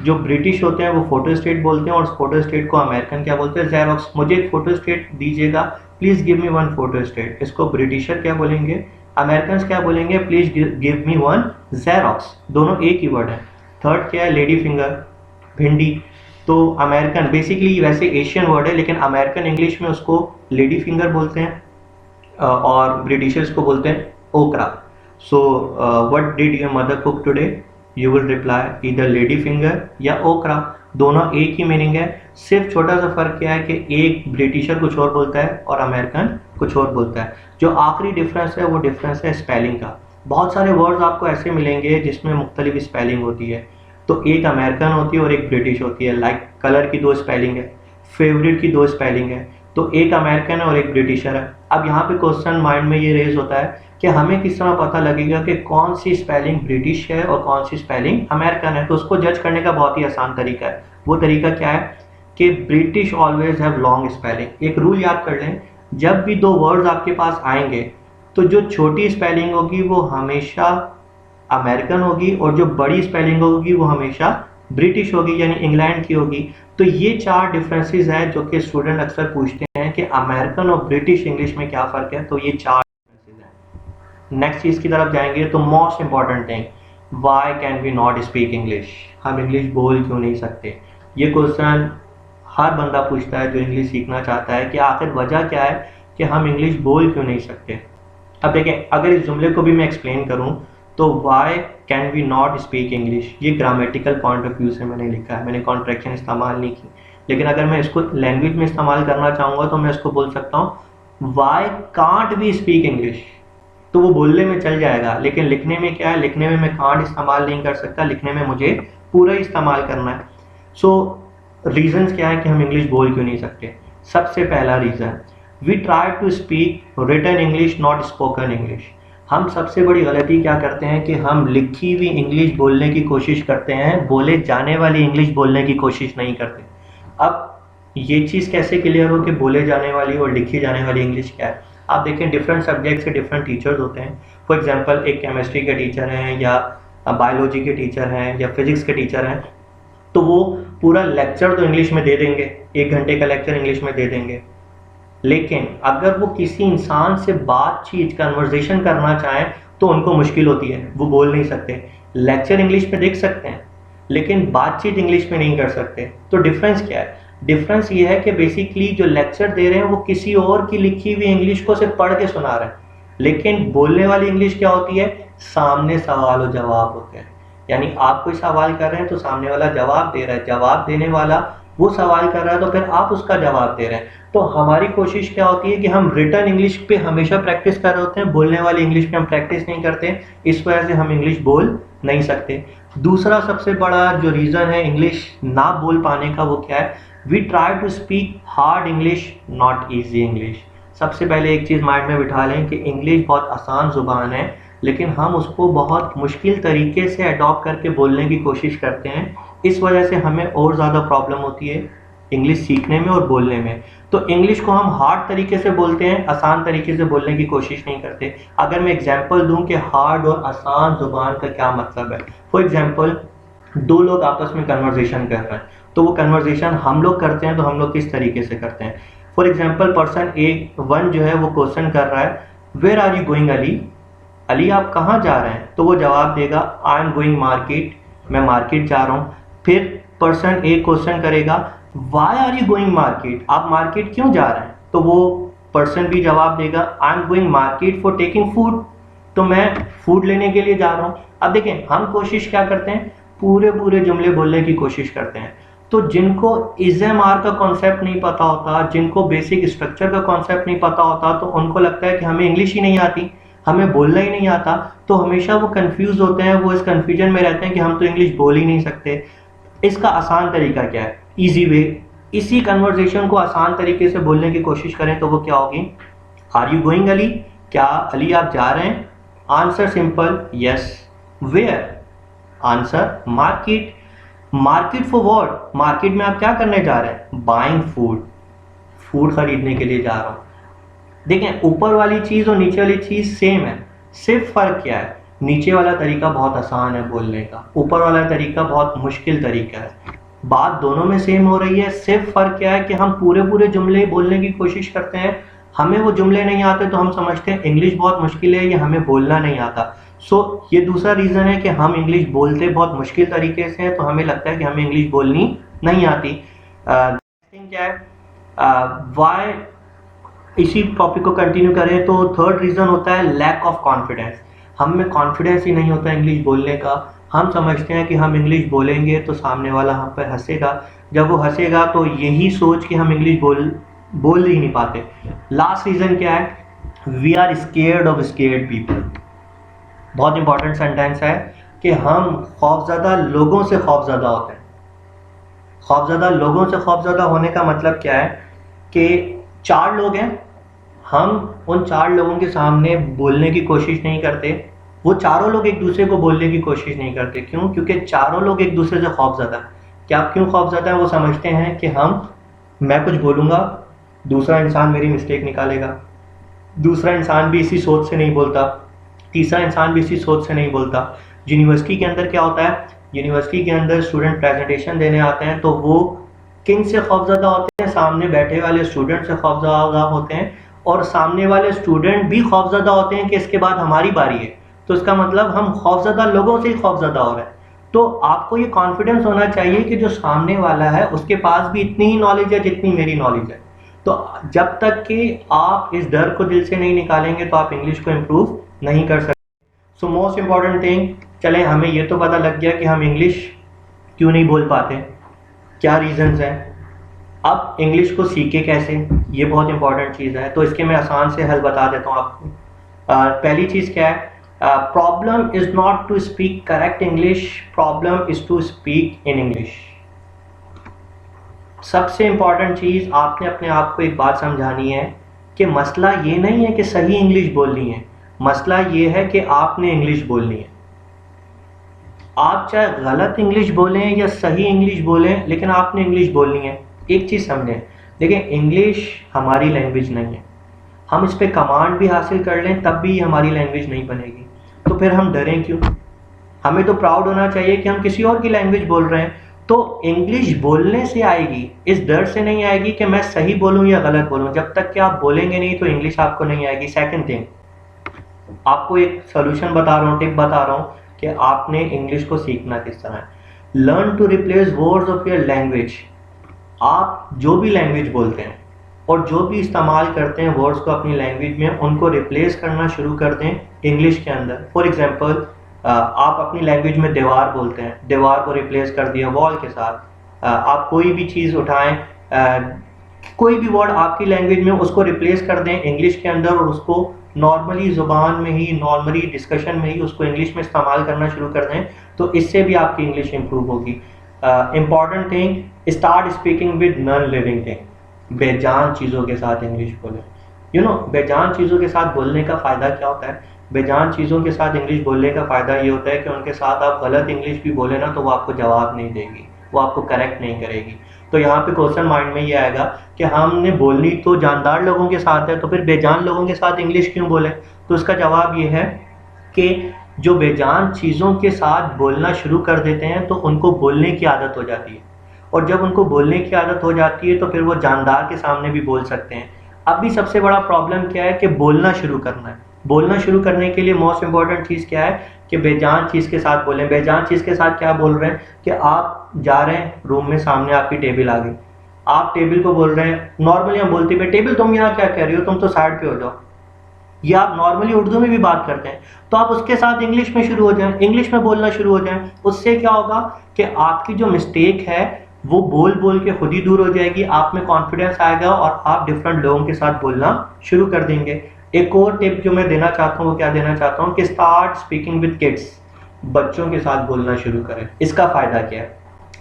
Speaker 1: जो ब्रिटिश होते हैं वो फोटोस्टेट बोलते हैं और उस फोटोस्टेट को अमेरिकन क्या बोलते हैं? जेरोक्स। मुझे एक फोटोस्टेट दीजिएगा, please give me one photostat. इसको ब्रिटिशर क्या बोलेंगे? अमेरिकन क्या बोलेंगे? Please give me one xerox. दोनों एक ही वर्ड है। थर्ड क्या है? लेडी फिंगर, भिंडी। तो अमेरिकन बेसिकली वैसे एशियन वर्ड है, लेकिन अमेरिकन इंग्लिश में उसको लेडी फिंगर बोलते हैं और ब्रिटिशर्स को बोलते हैं ओकरा। So what did your mother cook today? You will reply either lady finger या ओकरा। दोनों एक ही मीनिंग है। सिर्फ छोटा सा फर्क क्या है कि एक ब्रिटिशर कुछ और बोलता है और अमेरिकन कुछ और बोलता है। जो आखिरी डिफरेंस है वो डिफरेंस है स्पेलिंग का। बहुत सारे वर्ड्स आपको ऐसे मिलेंगे जिसमें मुख्तलिफ स्पेलिंग होती है। तो एक अमेरिकन होती है और एक ब्रिटिश होती है। लाइक कलर की 2 स्पेलिंग है, फेवरेट की 2 स्पेलिंग है। तो एक अमेरिकन है और एक ब्रिटिशर है। अब यहाँ पे क्वेश्चन माइंड में ये रेज होता है कि हमें किस तरह पता लगेगा कि कौन सी स्पेलिंग ब्रिटिश है और कौन सी स्पेलिंग अमेरिकन है? तो उसको जज करने का बहुत ही आसान तरीका है। वो तरीका क्या है कि British always have long spelling. एक रूल याद कर लें, जब भी 2 वर्ड्स आपके पास आएंगे तो जो छोटी स्पेलिंग होगी वो हमेशा अमेरिकन होगी और जो बड़ी स्पेलिंग होगी वो हमेशा ब्रिटिश होगी, यानी इंग्लैंड की होगी। तो ये 4 डिफरेंसेस हैं जो कि स्टूडेंट अक्सर पूछते हैं कि अमेरिकन और ब्रिटिश इंग्लिश में क्या फ़र्क है। तो ये 4 डिफरेंसेस हैं। नेक्स्ट चीज़ की तरफ जाएंगे तो most important thing, why can we not speak English? हम इंग्लिश बोल क्यों नहीं सकते? ये क्वेश्चन हर बंदा पूछता है जो इंग्लिश सीखना चाहता है कि आखिर वजह क्या है कि हम इंग्लिश बोल क्यों नहीं सकते। अब देखें, अगर इस जुमले को भी मैं एक्सप्लेन करूं तो why can we not speak English, ये ग्रामेटिकल पॉइंट ऑफ व्यू से मैंने लिखा है, मैंने कॉन्ट्रैक्शन इस्तेमाल नहीं की। लेकिन अगर मैं इसको लैंग्वेज में इस्तेमाल करना चाहूँगा तो मैं इसको बोल सकता हूँ why can't we speak English. तो वो बोलने में चल जाएगा, लेकिन लिखने में क्या है? लिखने में मैं कांट इस्तेमाल नहीं कर सकता, लिखने में मुझे पूरा इस्तेमाल करना है। सो रीजंस क्या है कि हम इंग्लिश बोल क्यों नहीं सकते? सबसे पहला reason, we try to speak written English not spoken English. हम सबसे बड़ी गलती क्या करते हैं कि हम लिखी हुई इंग्लिश बोलने की कोशिश करते हैं, बोले जाने वाली इंग्लिश बोलने की कोशिश नहीं करते। अब ये चीज़ कैसे क्लियर हो कि बोले जाने वाली और लिखी जाने वाली इंग्लिश क्या है? आप देखें, डिफरेंट सब्जेक्ट से डिफरेंट टीचर्स होते हैं। फॉर एग्जांपल, एक केमिस्ट्री के टीचर हैं या बायोलॉजी के टीचर हैं या फिजिक्स के टीचर हैं, तो वो पूरा लेक्चर तो इंग्लिश में दे देंगे, 1 घंटे का लेक्चर इंग्लिश में दे देंगे। लेकिन अगर वो किसी इंसान से बातचीत, कन्वर्सेशन करना चाहें तो उनको मुश्किल होती है, वो बोल नहीं सकते। लेक्चर इंग्लिश में देख सकते हैं लेकिन बातचीत इंग्लिश में नहीं कर सकते। तो डिफरेंस क्या है? डिफरेंस ये है कि बेसिकली जो लेक्चर दे रहे हैं वो किसी और की लिखी हुई इंग्लिश को सिर्फ पढ़ के सुना रहे हैं, लेकिन बोलने वाली इंग्लिश क्या होती है? सामने सवाल और जवाब होते हैं। यानी आप कोई सवाल कर रहे हैं तो सामने वाला जवाब दे रहा है, जवाब देने वाला वो सवाल कर रहा है तो फिर आप उसका जवाब दे रहे हैं। तो हमारी कोशिश क्या होती है कि हम रिटन इंग्लिश पे हमेशा प्रैक्टिस कर रहे होते हैं, बोलने वाली इंग्लिश पे हम प्रैक्टिस नहीं करते। इस वजह से हम इंग्लिश बोल नहीं सकते। दूसरा सबसे बड़ा जो रीज़न है इंग्लिश ना बोल पाने का वो क्या है? We try to speak hard English not easy English. सबसे पहले एक चीज़ माइंड में बिठा लें कि इंग्लिश बहुत आसान ज़ुबान है, लेकिन हम उसको बहुत मुश्किल तरीके से अडॉप्ट करके बोलने की कोशिश करते हैं। इस वजह से हमें और ज़्यादा प्रॉब्लम होती है इंग्लिश सीखने में और बोलने में। तो इंग्लिश को हम हार्ड तरीके से बोलते हैं, आसान तरीके से बोलने की कोशिश नहीं करते। अगर मैं एग्जांपल दूं कि हार्ड और आसान ज़ुबान का क्या मतलब है, फॉर एग्जांपल दो लोग आपस में कन्वर्सेशन कर रहे हैं, तो वो कन्वर्सेशन हम लोग करते हैं तो हम लोग किस तरीके से करते हैं। For example person A one जो है वो क्वेश्चन कर रहा है, where are you going Ali, Ali आप कहाँ जा रहे हैं, तो वो जवाब देगा आई एम गोइंग मार्केट, मैं मार्केट जा रहा हूँ। फिर पर्सन ए क्वेश्चन करेगा why are you going market, आप मार्केट क्यों जा रहे हैं, तो वो पर्सन भी जवाब देगा I am going market for taking food, तो मैं फूड लेने के लिए जा रहा हूँ। अब देखें हम कोशिश क्या करते हैं, पूरे पूरे जुमले बोलने की कोशिश करते हैं। तो जिनको इज़म आर का कॉन्सेप्ट नहीं पता होता, जिनको बेसिक स्ट्रक्चर का कॉन्सेप्ट नहीं पता होता, तो उनको लगता है कि हमें इंग्लिश ही नहीं आती, हमें बोलना ही नहीं आता, तो हमेशा वो कंफ्यूज होते हैं, वो इस कंफ्यूजन में रहते हैं कि हम तो इंग्लिश बोल ही नहीं सकते। इसका आसान तरीका क्या है, इजी वे, इसी कन्वर्सेशन को आसान तरीके से बोलने की कोशिश करें तो वो क्या होगी, आर यू गोइंग अली, क्या अली आप जा रहे हैं, answer simple yes, where, answer market, market for what, market में आप क्या करने जा रहे हैं, बाइंग फूड, फूड खरीदने के लिए जा रहा हूँ। देखें ऊपर वाली चीज़ और नीचे वाली चीज़ सेम है, सिर्फ फ़र्क क्या है, नीचे वाला तरीका बहुत आसान है बोलने का, ऊपर वाला तरीका बहुत मुश्किल तरीका है। बात दोनों में सेम हो रही है, सिर्फ फ़र्क क्या है कि हम पूरे पूरे जुमले बोलने की कोशिश करते हैं, हमें वो जुमले नहीं आते तो हम समझते हैं इंग्लिश बहुत मुश्किल है या हमें बोलना नहीं आता। सो ये दूसरा रीज़न है कि हम इंग्लिश बोलते बहुत मुश्किल तरीके से हैं, तो हमें लगता है कि हमें इंग्लिश बोलनी नहीं आती। क्या है वाई, इसी टॉपिक को कंटिन्यू करें तो थर्ड रीज़न होता है लैक ऑफ कॉन्फिडेंस, हम में कॉन्फिडेंस ही नहीं होता इंग्लिश बोलने का। हम समझते हैं कि हम इंग्लिश बोलेंगे तो सामने वाला हम पर हंसेगा, जब वो हंसेगा तो यही सोच के हम इंग्लिश बोल ही नहीं पाते। लास्ट रीज़न क्या है, we are scared of scared people, बहुत इंपॉर्टेंट सेंटेंस है कि हम खौफज़दा लोगों से खौफज़दा होते हैं। खौफज़दा लोगों से खौफज़दा होने का मतलब क्या है कि 4 लोग हैं, हम उन 4 लोगों के सामने बोलने की कोशिश नहीं करते, वो चारों लोग एक दूसरे को बोलने की कोशिश नहीं करते, क्यों, क्योंकि चारों लोग एक दूसरे से खौफज़दा हैं। क्या क्यों खौफज़दा है, वो समझते हैं कि मैं कुछ बोलूँगा दूसरा इंसान मेरी मिस्टेक निकालेगा, दूसरा इंसान भी इसी सोच से नहीं बोलता, तीसरा इंसान भी इसी सोच से नहीं बोलता। यूनिवर्सिटी के अंदर क्या होता है, यूनिवर्सिटी के अंदर स्टूडेंट प्रेजेंटेशन देने आते हैं तो वो किन से खौफज़दा होते हैं, सामने बैठे वाले स्टूडेंट से खौफज़दा होते हैं, और सामने वाले स्टूडेंट भी खौफज़दा होते हैं कि इसके बाद हमारी बारी है, तो इसका मतलब हम खौफज़दा लोगों से ही खौफज़दा हो रहे हैं। तो आपको ये कॉन्फिडेंस होना चाहिए कि जो सामने वाला है उसके पास भी इतनी ही नॉलेज है जितनी मेरी नॉलेज है। तो जब तक कि आप इस डर को दिल से नहीं निकालेंगे तो आप इंग्लिश को इम्प्रूव नहीं कर सकते। सो मोस्ट इम्पॉर्टेंट थिंग, चलें हमें ये तो पता लग गया कि हम इंग्लिश क्यों नहीं बोल पाते, क्या रीज़न्स हैं। अब इंग्लिश को सीखे कैसे, ये बहुत इंपॉर्टेंट चीज़ है, तो इसके मैं आसान से हल बता देता हूँ आपको। पहली चीज़ क्या है, problem is not to speak correct English, problem is to speak in English. सबसे इम्पॉर्टेंट चीज़ आपने अपने आप को एक बात समझानी है कि मसला ये नहीं है कि सही इंग्लिश बोलनी है, मसला ये है कि आपने इंग्लिश बोलनी है। आप चाहे गलत इंग्लिश बोलें या सही इंग्लिश बोलें, लेकिन आपने इंग्लिश बोलनी है। एक चीज़ समझें, देखिए इंग्लिश हमारी लैंग्वेज नहीं है, हम इस पर कमांड भी हासिल कर लें तब भी हमारी लैंग्वेज नहीं बनेगी, तो फिर हम डरें क्यों। हमें तो प्राउड होना चाहिए कि हम किसी और की लैंग्वेज बोल रहे हैं। तो इंग्लिश बोलने से आएगी, इस डर से नहीं आएगी कि मैं सही बोलूं या गलत बोलूं। जब तक कि आप बोलेंगे नहीं तो इंग्लिश आपको नहीं आएगी। सेकंड थिंग, आपको एक सोल्यूशन बता रहा हूँ, टिप बता रहा हूँ कि आपने इंग्लिश को सीखना किस तरह है। Learn to replace words of your language. आप जो भी लैंग्वेज बोलते हैं और जो भी इस्तेमाल करते हैं वर्ड्स को अपनी लैंग्वेज में, उनको रिप्लेस करना शुरू कर दें इंग्लिश के अंदर। फॉर एग्जांपल, आप अपनी लैंग्वेज में दीवार बोलते हैं, दीवार को रिप्लेस कर दिया वॉल के साथ। आप कोई भी चीज़ उठाएं, कोई भी वर्ड आपकी लैंग्वेज में, उसको रिप्लेस कर दें इंग्लिश के अंदर और उसको नॉर्मली ज़ुबान में ही, नॉर्मली डिस्कशन में ही उसको इंग्लिश में इस्तेमाल करना शुरू कर दें, तो इससे भी आपकी इंग्लिश इंप्रूव होगी। Important thing, start speaking with non living thing. बेजान चीज़ों के साथ इंग्लिश बोलें। बेजान चीज़ों के साथ बोलने का फ़ायदा क्या होता है, बेजान चीज़ों के साथ इंग्लिश बोलने का फ़ायदा ये होता है कि उनके साथ आप गलत इंग्लिश भी बोले ना तो वो आपको जवाब नहीं देगी, वो आपको करेक्ट नहीं करेगी। तो यहाँ पे क्वेश्चन माइंड में ये आएगा कि हमने बोलनी तो जानदार लोगों के साथ है, तो फिर बेजान लोगों के साथ इंग्लिश क्यों बोलें? तो इसका जवाब ये है कि जो बेजान चीज़ों के साथ बोलना शुरू कर देते हैं तो उनको बोलने की आदत हो जाती है, और जब उनको बोलने की आदत हो जाती है तो फिर वो जानदार के सामने भी बोल सकते हैं। अभी सबसे बड़ा प्रॉब्लम क्या है कि बोलना शुरू करना है। बोलना शुरू करने के लिए मोस्ट इंपॉर्टेंट चीज़ क्या है कि बेजान चीज़ के साथ बोलें। बेजान चीज़ के साथ क्या बोल रहे हैं कि आप जा रहे हैं रूम में, सामने आपकी टेबल आ गई, आप टेबल को बोल रहे हैं, नॉर्मली हम बोलते हैं टेबल तुम यहाँ क्या कह रही हो, तुम तो साइड पे हो जाओ। ये आप नॉर्मली उर्दू में भी बात करते हैं, तो आप उसके साथ इंग्लिश में शुरू हो जाएं, इंग्लिश में बोलना शुरू हो जाएं। उससे क्या होगा कि आपकी जो मिस्टेक है वो बोल बोल के खुद ही दूर हो जाएगी, आप में कॉन्फिडेंस आएगा और आप डिफरेंट लोगों के साथ बोलना शुरू कर देंगे। एक और टिप जो मैं देना चाहता हूँ वो क्या देना चाहता हूँ कि स्टार्ट स्पीकिंग विद किड्स, बच्चों के साथ बोलना शुरू करें। इसका फ़ायदा क्या है?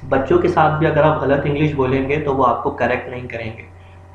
Speaker 1: बच्चों के साथ भी अगर आप गलत इंग्लिश बोलेंगे तो वो आपको करेक्ट नहीं करेंगे।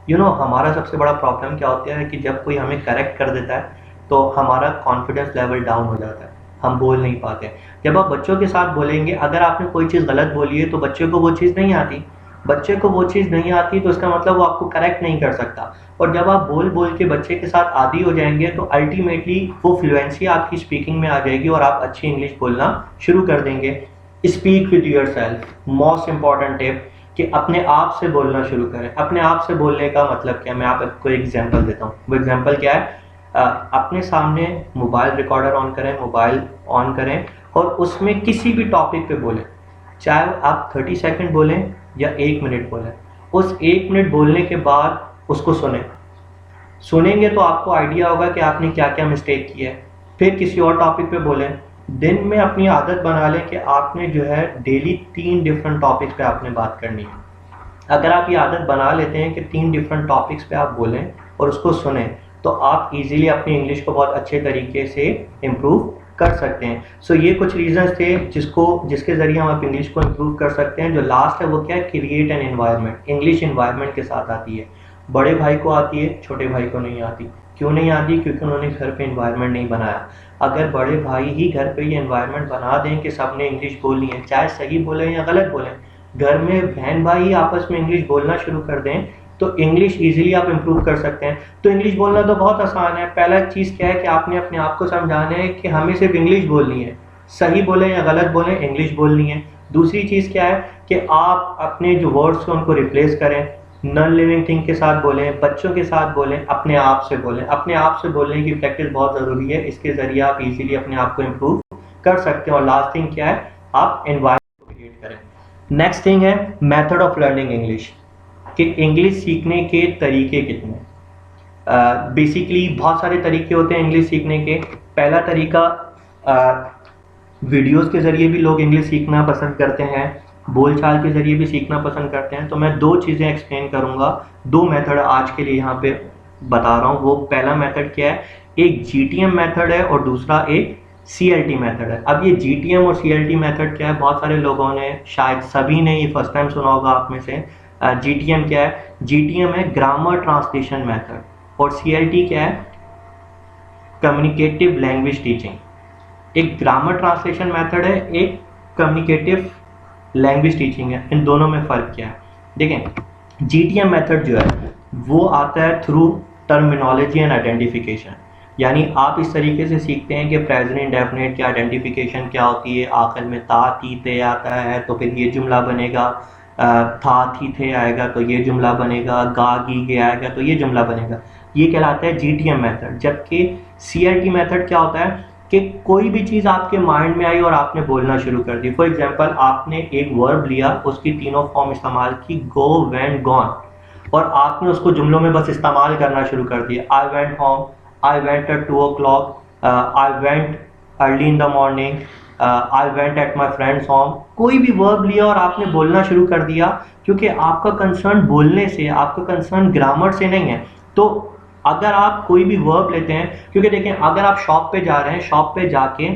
Speaker 1: हमारा सबसे बड़ा प्रॉब्लम क्या होता है कि जब कोई हमें करेक्ट कर देता है तो हमारा कॉन्फिडेंस लेवल डाउन हो जाता है, हम बोल नहीं पाते। जब आप बच्चों के साथ बोलेंगे, अगर आपने कोई चीज़ गलत बोली है तो बच्चे को वो चीज़ नहीं आती, बच्चे को वो चीज़ नहीं आती तो इसका मतलब वो आपको करेक्ट नहीं कर सकता। और जब आप बोल बोल के बच्चे के साथ आदी हो जाएंगे तो अल्टीमेटली वो फ्लुएंसी आपकी स्पीकिंग में आ जाएगी और आप अच्छी इंग्लिश बोलना शुरू कर देंगे। Speak with your self, most important tip कि अपने आप से बोलना शुरू करें। अपने आप से बोलने का मतलब क्या है, मैं आपको एक एग्जांपल देता हूँ। वो एग्जांपल क्या है, अपने सामने मोबाइल रिकॉर्डर ऑन करें, मोबाइल ऑन करें और उसमें किसी भी टॉपिक पे बोलें, चाहे आप 30 सेकंड बोलें या 1 मिनट बोलें। उस 1 मिनट बोलने के बाद उसको सुनेंगे तो आपको आइडिया होगा कि आपने क्या क्या मिस्टेक की है। फिर किसी और टॉपिक पे बोलें। दिन में अपनी आदत बना लें कि आपने जो है डेली 3 डिफरेंट टॉपिक्स पे आपने बात करनी है। अगर आप ये आदत बना लेते हैं कि 3 डिफरेंट टॉपिक्स पे आप बोलें और उसको सुने तो आप इजीली अपनी इंग्लिश को बहुत अच्छे तरीके से इम्प्रूव कर सकते हैं। सो ये कुछ रीजंस थे जिसके ज़रिए हम आप इंग्लिश को इम्प्रूव कर सकते हैं। जो लास्ट है वो क्या है, create an environment. English environment के साथ आती है, बड़े भाई को आती है, छोटे भाई को नहीं आती। क्यों नहीं आती? क्योंकि उन्होंने घर पे एनवायरनमेंट नहीं बनाया। अगर बड़े भाई ही घर पे ये एनवायरनमेंट बना दें कि सबने इंग्लिश बोलनी है, चाहे सही बोलें या गलत बोलें, घर में बहन भाई ही आपस में इंग्लिश बोलना शुरू कर दें तो इंग्लिश इजीली आप इम्प्रूव कर सकते हैं। तो इंग्लिश बोलना तो बहुत आसान है। पहला चीज़ क्या है कि आपने अपने आप को समझाना है कि हमें सिर्फ इंग्लिश बोलनी है, सही बोलें या गलत बोलें इंग्लिश बोलनी है। दूसरी चीज़ क्या है कि आप अपने जो वर्ड्स हैं उनको रिप्लेस करें, नॉन लिविंग थिंग के साथ बोलें, बच्चों के साथ बोलें, अपने आप से बोलें। अपने आप से बोलने की प्रैक्टिस बहुत ज़रूरी है, इसके ज़रिए आप इजीली अपने आप को इम्प्रूव कर सकते हैं। और लास्ट थिंग क्या है, आप एनवायरनमेंट को क्रिएट करें। नेक्स्ट थिंग है मेथड ऑफ लर्निंग इंग्लिश, कि इंग्लिश सीखने के तरीके कितने। बेसिकली बहुत सारे तरीके होते हैं इंग्लिश सीखने के। पहला तरीका, वीडियोस के ज़रिए भी लोग इंग्लिश सीखना पसंद करते हैं, बोलचाल के ज़रिए भी सीखना पसंद करते हैं। तो मैं 2 चीज़ें एक्सप्लेन करूँगा, 2 मेथड आज के लिए यहाँ पे बता रहा हूँ। वो पहला मेथड क्या है, एक GTM मेथड है और दूसरा एक CLT मेथड है। अब ये GTM और CLT मेथड क्या है, बहुत सारे लोगों ने, शायद सभी ने ये फर्स्ट टाइम सुना होगा आप में से। GTM क्या है? GTM है ग्रामर ट्रांसलेशन मेथड, और CLT क्या है, कम्युनिकेटिव लैंग्वेज टीचिंग। एक ग्रामर ट्रांसलेशन मेथड है, एक कम्युनिकेटिव लैंग्वेज टीचिंग है। इन दोनों में फ़र्क क्या है देखें। GTM मेथड जो है वो आता है थ्रू टर्मिनोलॉजी एंड आइडेंटिफिकेशन, यानी आप इस तरीके से सीखते हैं कि प्रेजेंट इंडेफिनिट की आइडेंटिफिकेशन क्या होती है। आखिर में ता ती ते आता है तो फिर ये जुमला बनेगा, था थी थे आएगा तो ये जुमला बनेगा, गा गी गे आएगा तो ये जुमला बनेगा। ये कहलाता है GTM मेथड। जबकि CLT मेथड क्या होता है कि कोई भी चीज़ आपके माइंड में आई और आपने बोलना शुरू कर दी। फॉर एग्जांपल, आपने एक वर्ब लिया, उसकी तीनों फॉर्म इस्तेमाल की, गो, वेंट, गॉन, और आपने उसको जुमलों में बस इस्तेमाल करना शुरू कर दिया। I went home, I went eight 2 o'clock, I went early in the morning, I went at my friends home. कोई भी वर्ब लिया और आपने बोलना शुरू कर दिया, क्योंकि आपका कंसर्न बोलने से, आपका कंसर्न ग्रामर से नहीं है। तो अगर आप कोई भी वर्ब लेते हैं, क्योंकि देखें अगर आप शॉप पे जा रहे हैं, शॉप पे जाके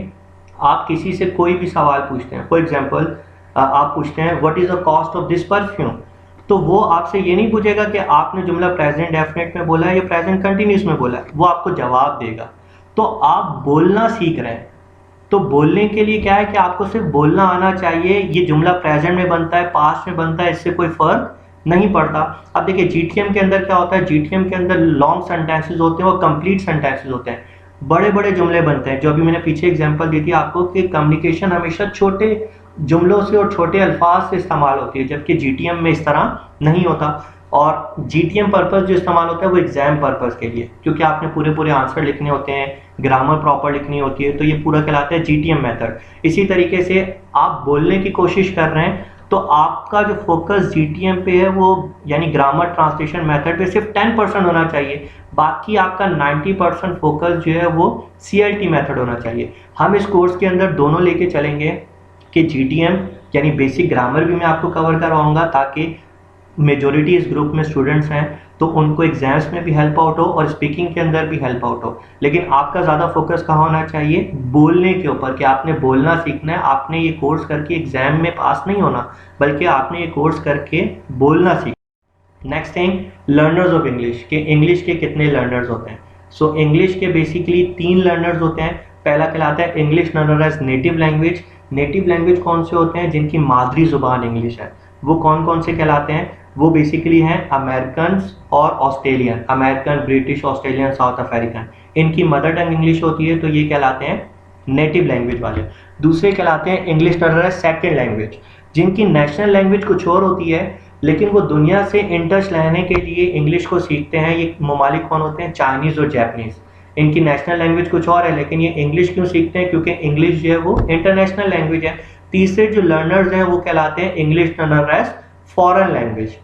Speaker 1: आप किसी से कोई भी सवाल पूछते हैं, फॉर एग्जांपल आप पूछते हैं what is the cost of this perfume, तो वो आपसे ये नहीं पूछेगा कि आपने जुमला प्रेजेंट डेफिनेट में बोला है या प्रेजेंट कंटिन्यूस में बोला है, वो आपको जवाब देगा। तो आप बोलना सीख रहे हैं, तो बोलने के लिए क्या है कि आपको सिर्फ बोलना आना चाहिए। ये जुमला प्रेजेंट में बनता है, पास्ट में बनता है, इससे कोई फ़र्क नहीं पढ़ता। अब देखिए जीटीएम के अंदर क्या होता है, जीटीएम के अंदर लॉन्ग सेंटेंसेस होते हैं और कंप्लीट सेंटेंसेस होते हैं, बड़े बड़े जुमले बनते हैं। जो अभी मैंने पीछे एग्जांपल दी थी आपको कि कम्युनिकेशन हमेशा छोटे जुमलों से और छोटे अल्फाज से इस्तेमाल होती है, जबकि जीटीएम में इस तरह नहीं होता। और जीटीएम पर्पस जो इस्तेमाल होता है वो एग्जाम पर्पस के लिए, क्योंकि आपने पूरे पूरे आंसर लिखने होते हैं, ग्रामर प्रॉपर लिखनी होती है, तो ये पूरा कहलाता है जीटीएम मेथड। इसी तरीके से आप बोलने की कोशिश कर रहे हैं तो आपका जो फोकस जीटीएम पे है वो यानी ग्रामर ट्रांसलेशन मेथड पे सिर्फ 10% होना चाहिए, बाकी आपका 90% फोकस जो है वो सीएलटी मेथड होना चाहिए। हम इस कोर्स के अंदर दोनों लेके चलेंगे कि जीटीएम यानी बेसिक ग्रामर भी मैं आपको कवर करवाऊंगा, ताकि मेजोरिटी इस ग्रुप में स्टूडेंट्स हैं तो उनको एग्जाम्स में भी हेल्प आउट हो और स्पीकिंग के अंदर भी हेल्प आउट हो। लेकिन आपका ज़्यादा फोकस कहाँ होना चाहिए, बोलने के ऊपर, कि आपने बोलना सीखना है। आपने ये कोर्स करके एग्जाम में पास नहीं होना, बल्कि आपने ये कोर्स करके बोलना सीखना। Next thing, learners of English, के इंग्लिश के कितने लर्नर्स होते हैं। सो इंग्लिश के बेसिकली 3 लर्नर्स होते हैं। पहला कहलाता है English learner as native language. Native language कौन से होते हैं, जिनकी मादरी जुबान इंग्लिश है। वो कौन कौन से कहलाते हैं, वो बेसिकली हैं अमेरिकन और Australian, American, British, Australian, south African. इनकी मदर टंग इंग्लिश होती है, तो ये कहलाते हैं नेटिव लैंग्वेज वाले। दूसरे कहलाते हैं इंग्लिश लर्नर सेकेंड लैंग्वेज, जिनकी नेशनल लैंग्वेज कुछ और होती है, लेकिन वो दुनिया से इन टच रहने के लिए इंग्लिश को सीखते हैं। ये ममालिक कौन होते हैं, चाइनीज़ और जैपनीज़। इनकी नेशनल लैंग्वेज कुछ और है, लेकिन ये इंग्लिश क्यों सीखते हैं, क्योंकि इंग्लिश जो है वो इंटरनेशनल लैंग्वेज है। तीसरे जो लर्नर्स हैं वो कहलाते हैं English learner as foreign language.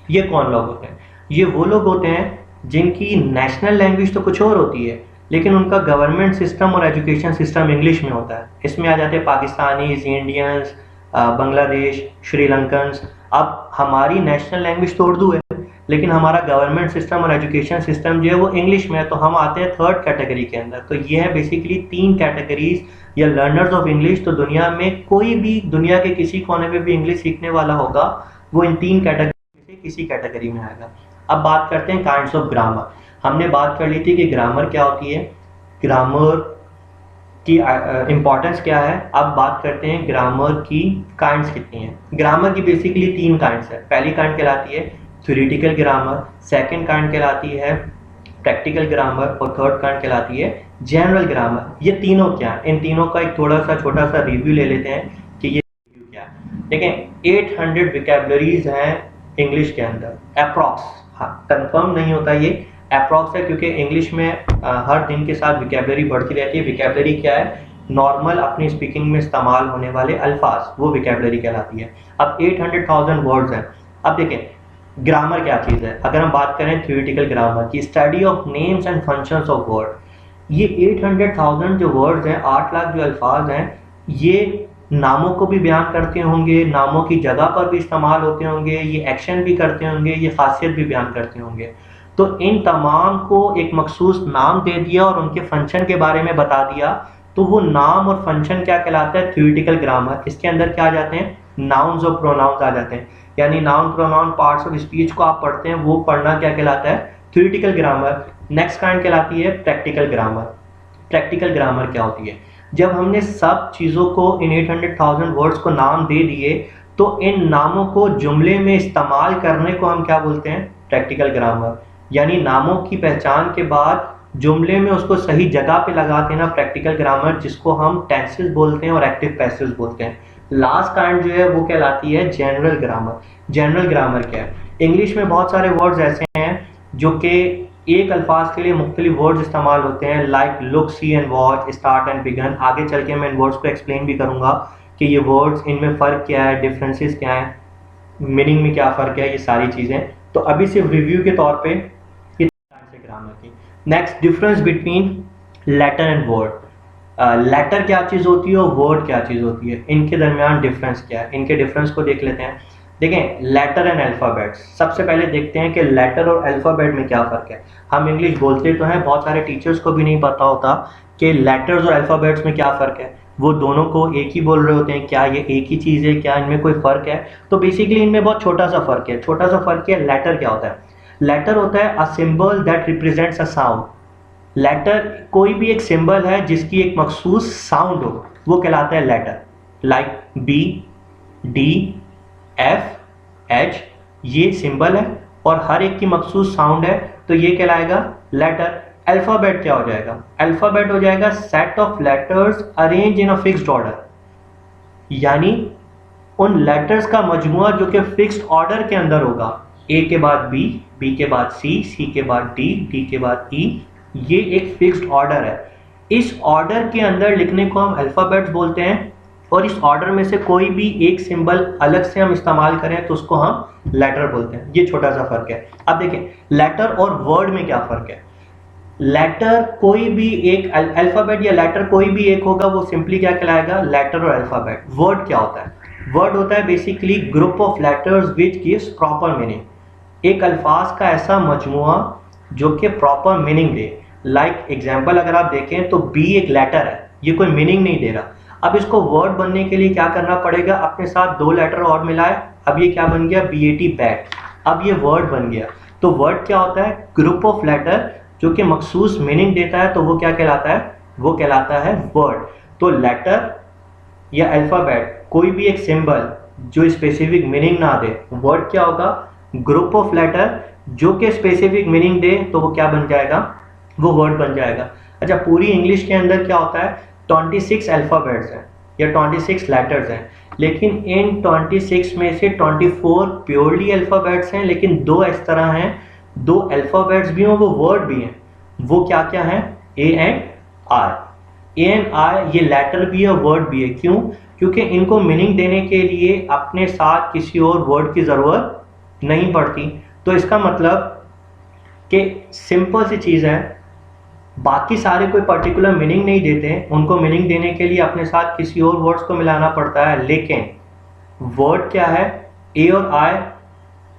Speaker 1: ये कौन लोग होते हैं, ये वो लोग होते हैं जिनकी नेशनल लैंग्वेज तो कुछ और होती है, लेकिन उनका गवर्नमेंट सिस्टम और एजुकेशन सिस्टम इंग्लिश में होता है। इसमें आ जाते हैं पाकिस्तानीज, इंडियंस, बांग्लादेश, श्रीलंकन्स। अब हमारी नेशनल लैंग्वेज तो उर्दू है, लेकिन हमारा गवर्नमेंट सिस्टम और एजुकेशन सिस्टम जो है वो इंग्लिश में है, तो हम आते हैं थर्ड कैटेगरी के अंदर। तो ये है बेसिकली 3 कैटेगरीज या लर्नर्स ऑफ इंग्लिश। तो दुनिया में कोई भी, दुनिया के किसी कोने में भी इंग्लिश सीखने वाला होगा, वो इन 3 कैटेगरी से किसी कैटेगरी में आएगा। अब बात करते हैं काइंड्स ऑफ ग्रामर। हमने बात कर ली थी कि ग्रामर क्या होती है, ग्रामर की इम्पोर्टेंस क्या है। अब बात करते हैं ग्रामर की काइंड्स कितनी हैं। ग्रामर की बेसिकली 3 काइंड्स है। पहली काइंड कहलाती है थ्योरेटिकल ग्रामर, सेकंड काइंड कहलाती है प्रैक्टिकल ग्रामर और थर्ड काइंड कहलाती है जनरल ग्रामर। ये तीनों क्या है, इन तीनों का एक थोड़ा सा छोटा सा रिव्यू ले लेते हैं कि ये रिव्यू क्या है। देखें 800 विकेबलरीज हैं इंग्लिश के अंदर अप्रॉक्स। हाँ, कंफर्म नहीं होता, ये अप्रॉक्स है, क्योंकि इंग्लिश में हर दिन के साथ विकेबलरी बढ़ती रहती है। विकेबलरी क्या है, नॉर्मल अपनी स्पीकिंग में इस्तेमाल होने वाले अल्फाज, वो विकेबलरी कहलाती है। अब 800,000 वर्ड्स हैं। अब देखें ग्रामर क्या चीज़ है। अगर हम बात करें थ्योरेटिकल ग्रामर की, study of names and functions of word, ये 800,000 जो वर्ड्स हैं, 8 लाख जो अल्फाज हैं, ये नामों को भी बयान करते होंगे, नामों की जगह पर भी इस्तेमाल होते होंगे, ये एक्शन भी करते होंगे, ये खासियत भी बयान करते होंगे। तो इन तमाम को एक मखसूस नाम दे दिया और उनके फंक्शन के बारे में बता दिया, तो वो नाम और फंक्शन क्या कहलाता है, थ्योरेटिकल ग्रामर। इसके अंदर क्या आ जाते हैं, नाउन्स और प्रोनाउंस आ जाते हैं। यानी noun, pronoun, parts of speech को आप पढ़ते हैं, वो पढ़ना क्या कहलाता है, थ्योरेटिकल ग्रामर। नेक्स्ट काइंड कहलाती है प्रैक्टिकल ग्रामर। प्रैक्टिकल ग्रामर क्या होती है, जब हमने सब चीज़ों को, इन 800,000 वर्ड्स को नाम दे दिए, तो इन नामों को जुमले में इस्तेमाल करने को हम क्या बोलते हैं, प्रैक्टिकल ग्रामर। यानी नामों की पहचान के बाद जुमले में उसको सही जगह पे लगा देना, प्रैक्टिकल ग्रामर, जिसको हम टेंसेस बोलते हैं और एक्टिव पैसिव्स बोलते हैं। लास्ट काइंड जो है वो कहलाती है जनरल ग्रामर। जनरल ग्रामर क्या है, इंग्लिश में बहुत सारे वर्ड्स ऐसे हैं जो कि एक अल्फाज के लिए मुख्तलिफ वर्ड्स इस्तेमाल होते हैं, like look, see and watch, start and begin. आगे चल के मैं इन वर्ड्स को एक्सप्लेन भी करूंगा कि ये वर्ड्स, इनमें फ़र्क क्या है, डिफरेंसेस क्या है, मीनिंग में क्या फ़र्क है, ये सारी चीज़ें। तो अभी सिर्फ रिव्यू के तौर पे ये ग्रामर की। Next, difference between letter and word. Letter क्या चीज़ होती है और वर्ड क्या चीज़ होती है, इनके दरमियान डिफरेंस क्या है। इनके डिफरेंस को देख लेते हैं। देखें लेटर एंड अल्फ़ाबेट्स, सबसे पहले देखते हैं कि लेटर और अल्फ़ाबेट में क्या फ़र्क है। हम इंग्लिश बोलते तो हैं, बहुत सारे टीचर्स को भी नहीं पता होता कि लेटर्स और अल्फ़ाबेट्स में क्या फ़र्क है। वो दोनों को एक ही बोल रहे होते हैं, क्या ये एक ही चीज़ है, क्या इनमें कोई फ़र्क है। तो बेसिकली इनमें बहुत छोटा सा फ़र्क है। छोटा सा फ़र्क है, लेटर क्या होता है, लेटर होता है a symbol that represents a sound. Letter कोई भी एक सिंबल है जिसकी एक मखसूस साउंड हो, वो कहलाता है letter. Like B, D, F, H, ये सिंबल है और हर एक की मखसूस साउंड है, तो ये कहलाएगा लेटर। अल्फ़ाबेट क्या हो जाएगा? अल्फ़ाबेट हो जाएगा set of letters arrange in a fixed order, यानी उन लेटर्स का मजमुआ जो कि फिक्स्ड ऑर्डर के अंदर होगा। ए के बाद बी, बी के बाद सी, सी के बाद डी, डी के बाद ई। ये एक फिक्स्ड ऑर्डर है। इस ऑर्डर के अंदर लिखने को हम अल्फ़ाबेट्स बोलते हैं, और इस ऑर्डर में से कोई भी एक सिंबल अलग से हम इस्तेमाल करें तो उसको हम लेटर बोलते हैं। ये छोटा सा फर्क है। अब देखें लेटर और वर्ड में क्या फर्क है। लेटर कोई भी एक अल्फ़ाबेट या लेटर कोई भी एक होगा, वो सिंपली क्या कहलाएगा? लेटर और अल्फ़ाबेट। वर्ड क्या होता है? वर्ड होता है basically group of letters which gives proper meaning. एक अल्फाज का ऐसा मजमुआ जो कि प्रॉपर मीनिंग दे। लाइक एग्जांपल अगर आप देखें तो बी एक लेटर है, ये कोई मीनिंग नहीं दे रहा। अब इसको वर्ड बनने के लिए क्या करना पड़ेगा? अपने साथ दो लेटर और मिलाए, अब ये क्या बन गया? BAT bat. अब ये वर्ड बन गया। तो वर्ड क्या होता है? ग्रुप ऑफ लेटर जो कि मखसूस मीनिंग देता है, तो वो क्या कहलाता है? वो कहलाता है वर्ड। तो लेटर या अल्फ़ाबेट कोई भी एक सिंबल जो स्पेसिफिक मीनिंग ना दे, वर्ड क्या होगा? ग्रुप ऑफ लेटर जो कि स्पेसिफिक मीनिंग दे, तो वो क्या बन जाएगा? वो वर्ड बन जाएगा। अच्छा, पूरी इंग्लिश के अंदर क्या होता है? 26 अल्फ़ाबेट्स हैं या 26 लेटर्स हैं, लेकिन इन 26 में से 24 प्योरली अल्फ़ाबेट्स हैं, लेकिन दो इस तरह हैं, दो अल्फ़ाबेट्स भी हों वो वर्ड भी हैं। वो क्या क्या हैं? A and I। A and I ये लेटर भी है वर्ड भी है। क्यों? क्योंकि इनको मीनिंग देने के लिए अपने साथ किसी और वर्ड की ज़रूरत नहीं पड़ती। तो इसका मतलब कि सिंपल सी चीज़ है, बाकी सारे कोई पर्टिकुलर मीनिंग नहीं देते, उनको मीनिंग देने के लिए अपने साथ किसी और वर्ड्स को मिलाना पड़ता है। लेकिन वर्ड क्या है? ए और आई,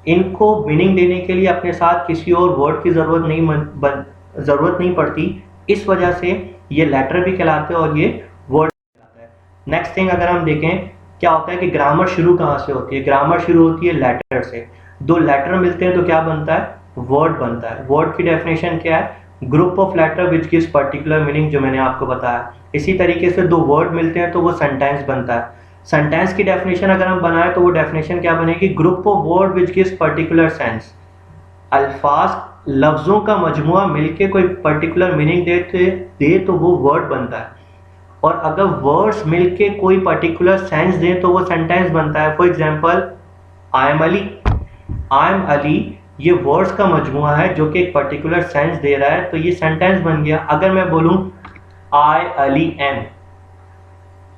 Speaker 1: इनको मीनिंग देने के लिए अपने साथ किसी और वर्ड की ज़रूरत नहीं पड़ती। इस वजह से ये लेटर भी कहलाते हैं और ये वर्ड कहलाता है। नेक्स्ट थिंग अगर हम देखें क्या होता है कि ग्रामर शुरू कहाँ से होती है? ग्रामर शुरू होती है लेटर से। दो लेटर मिलते हैं तो क्या बनता है? वर्ड बनता है। वर्ड की डेफिनेशन क्या है? Group of letter which gives particular meaning, जो मैंने आपको बताया। इसी तरीके से दो वर्ड मिलते हैं तो वो सेंटेंस बनता है। सेंटेंस की डेफिनेशन अगर हम बनाए तो वो डेफिनेशन क्या बनेगी? Group of word which gives particular sense. अल्फाज लफ्ज़ों का मजमुआ मिलके कोई पर्टिकुलर मीनिंग दे तो वो वर्ड बनता है, और अगर वर्ड्स मिलके कोई पर्टिकुलर सेंस दे तो वो सेंटेंस बनता है। For example I am Ali. I am Ali ये वर्ड्स का मजमुआ है जो कि एक पर्टिकुलर सेंस दे रहा है, तो ये सेंटेंस बन गया। अगर मैं बोलूँ आई अली एम,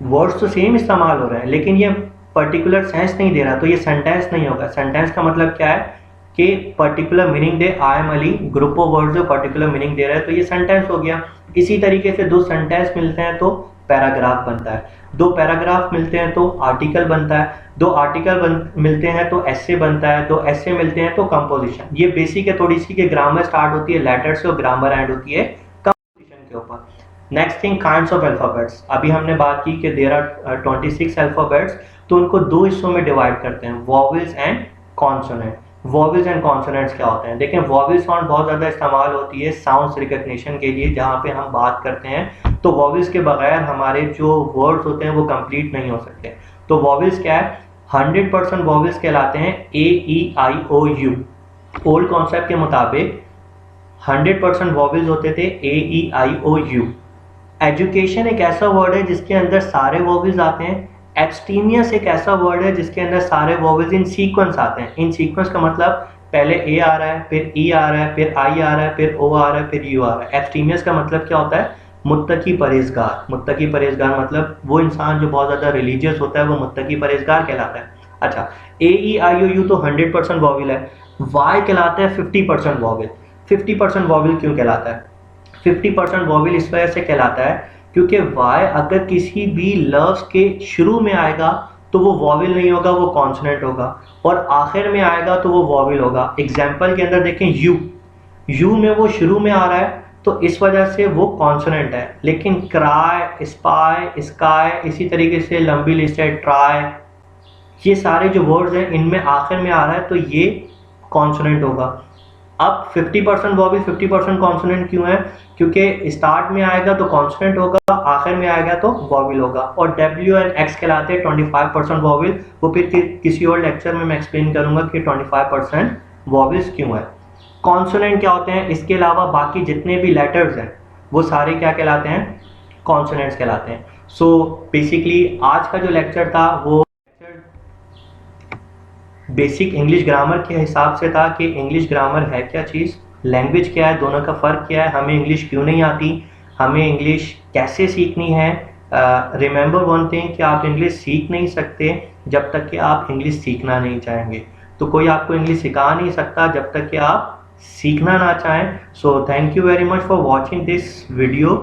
Speaker 1: वर्ड्स तो सेम इस्तेमाल हो रहे हैं लेकिन ये पर्टिकुलर सेंस नहीं दे रहा, तो ये सेंटेंस नहीं होगा। सेंटेंस का मतलब क्या है कि particular meaning they. I am Ali group of words जो पर्टिकुलर मीनिंग दे रहा है, तो ये सेंटेंस हो गया। इसी तरीके से दो सेंटेंस मिलते हैं तो पैराग्राफ बनता है, दो पैराग्राफ मिलते हैं तो आर्टिकल बनता है, दो आर्टिकल मिलते हैं तो एसे बनता है, दो एसे मिलते हैं तो कंपोजिशन। ये बेसिक है थोड़ी सी कि ग्रामर स्टार्ट होती है लेटर से और ग्रामर एंड होती है कंपोजिशन के ऊपर। Next thing kinds of alphabets. अभी हमने बात की कि देयर आर 26 अल्फ़ाबेट्स, तो उनको दो हिस्सों में डिवाइड करते हैं, vowels and consonant. Vowels and consonants क्या होते हैं? देखें, वॉवेल साउंड बहुत ज़्यादा इस्तेमाल होती है साउंड्स रिकग्निशन के लिए, जहाँ पे हम बात करते हैं तो वॉवेल्स के बगैर हमारे जो वर्ड्स होते हैं वो कंप्लीट नहीं हो सकते। तो वॉवेल्स क्या है? 100% वॉवेल्स कहलाते हैं AEIOU। ओल्ड कॉन्सेप्ट के मुताबिक 100% वॉवेल्स होते थे AEIOU। एजुकेशन एक ऐसा वर्ड है जिसके अंदर सारे वॉवेल्स आते हैं। एब्सटीमियस एक ऐसा वर्ड है जिसके अंदर सारे वॉवेल्स इन सीक्वेंस आते हैं। इन सीक्वेंस का मतलब पहले ए आ रहा है, फिर ई आ रहा है, फिर आई आ रहा है, फिर ओ आ रहा है, फिर यू आ रहा है। एब्सटीमियस का मतलब क्या होता है? मुत्तकी परहेजगार। मुत्तकी परहेजगार मतलब वो इंसान जो बहुत ज़्यादा रिलीजियस होता है वो मुत्तकी परहेजगार कहलाता है। अच्छा, AEIOU तो 100% वॉवेल है। वाई कहलाता है 50% वॉवेल। 50% वॉवेल क्यों कहलाता है? 50% वॉवेल इस वजह से कहलाता है क्योंकि वाई अगर किसी भी लफ्ज़ के शुरू में आएगा तो वो वॉवेल नहीं होगा, वो कॉन्सोनेंट होगा, और आखिर में आएगा तो वो वॉवेल होगा। एग्जाम्पल के अंदर देखें, यू में वो शुरू में आ रहा है तो इस वजह से वो कॉन्सोनेंट है। लेकिन क्राई, स्पाई, स्काई, इसी तरीके से लंबी लिस्ट है, ट्राई, ये सारे जो वर्ड्स हैं इनमें आखिर में आ रहा है तो ये कॉन्सोनेंट होगा। अब 50% वॉवल 50% कॉन्सोनेंट क्यों है? क्योंकि स्टार्ट में आएगा तो कॉन्सोनेंट होगा, आखिर में आएगा तो वॉवल होगा। और डब्ल्यू एंड एक्स कहलाते हैं 25% वॉवल। वो फिर किसी और लेक्चर में मैं एक्सप्लेन करूंगा कि 25% वॉवल्स क्यों है। कॉन्सोनेंट क्या होते हैं? इसके अलावा बाकी जितने भी लेटर्स हैं वो सारे क्या कहलाते हैं? कॉन्सोनेंट्स कहलाते हैं। सो बेसिकली आज का जो लेक्चर था वो बेसिक इंग्लिश ग्रामर के हिसाब से था कि इंग्लिश ग्रामर है क्या चीज़, लैंग्वेज क्या है, दोनों का फ़र्क क्या है, हमें इंग्लिश क्यों नहीं आती, हमें इंग्लिश कैसे सीखनी है। रिमेंबर वन थिंग कि आप इंग्लिश सीख नहीं सकते जब तक कि आप इंग्लिश सीखना नहीं चाहेंगे। तो कोई आपको इंग्लिश सिखा नहीं सकता जब तक कि आप सीखना ना चाहें। So thank you very much for watching this video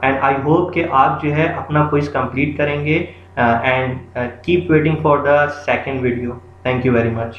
Speaker 1: and I hope कि आप जो है अपना क्विज कंप्लीट करेंगे and keep waiting for the second video. Thank you very much.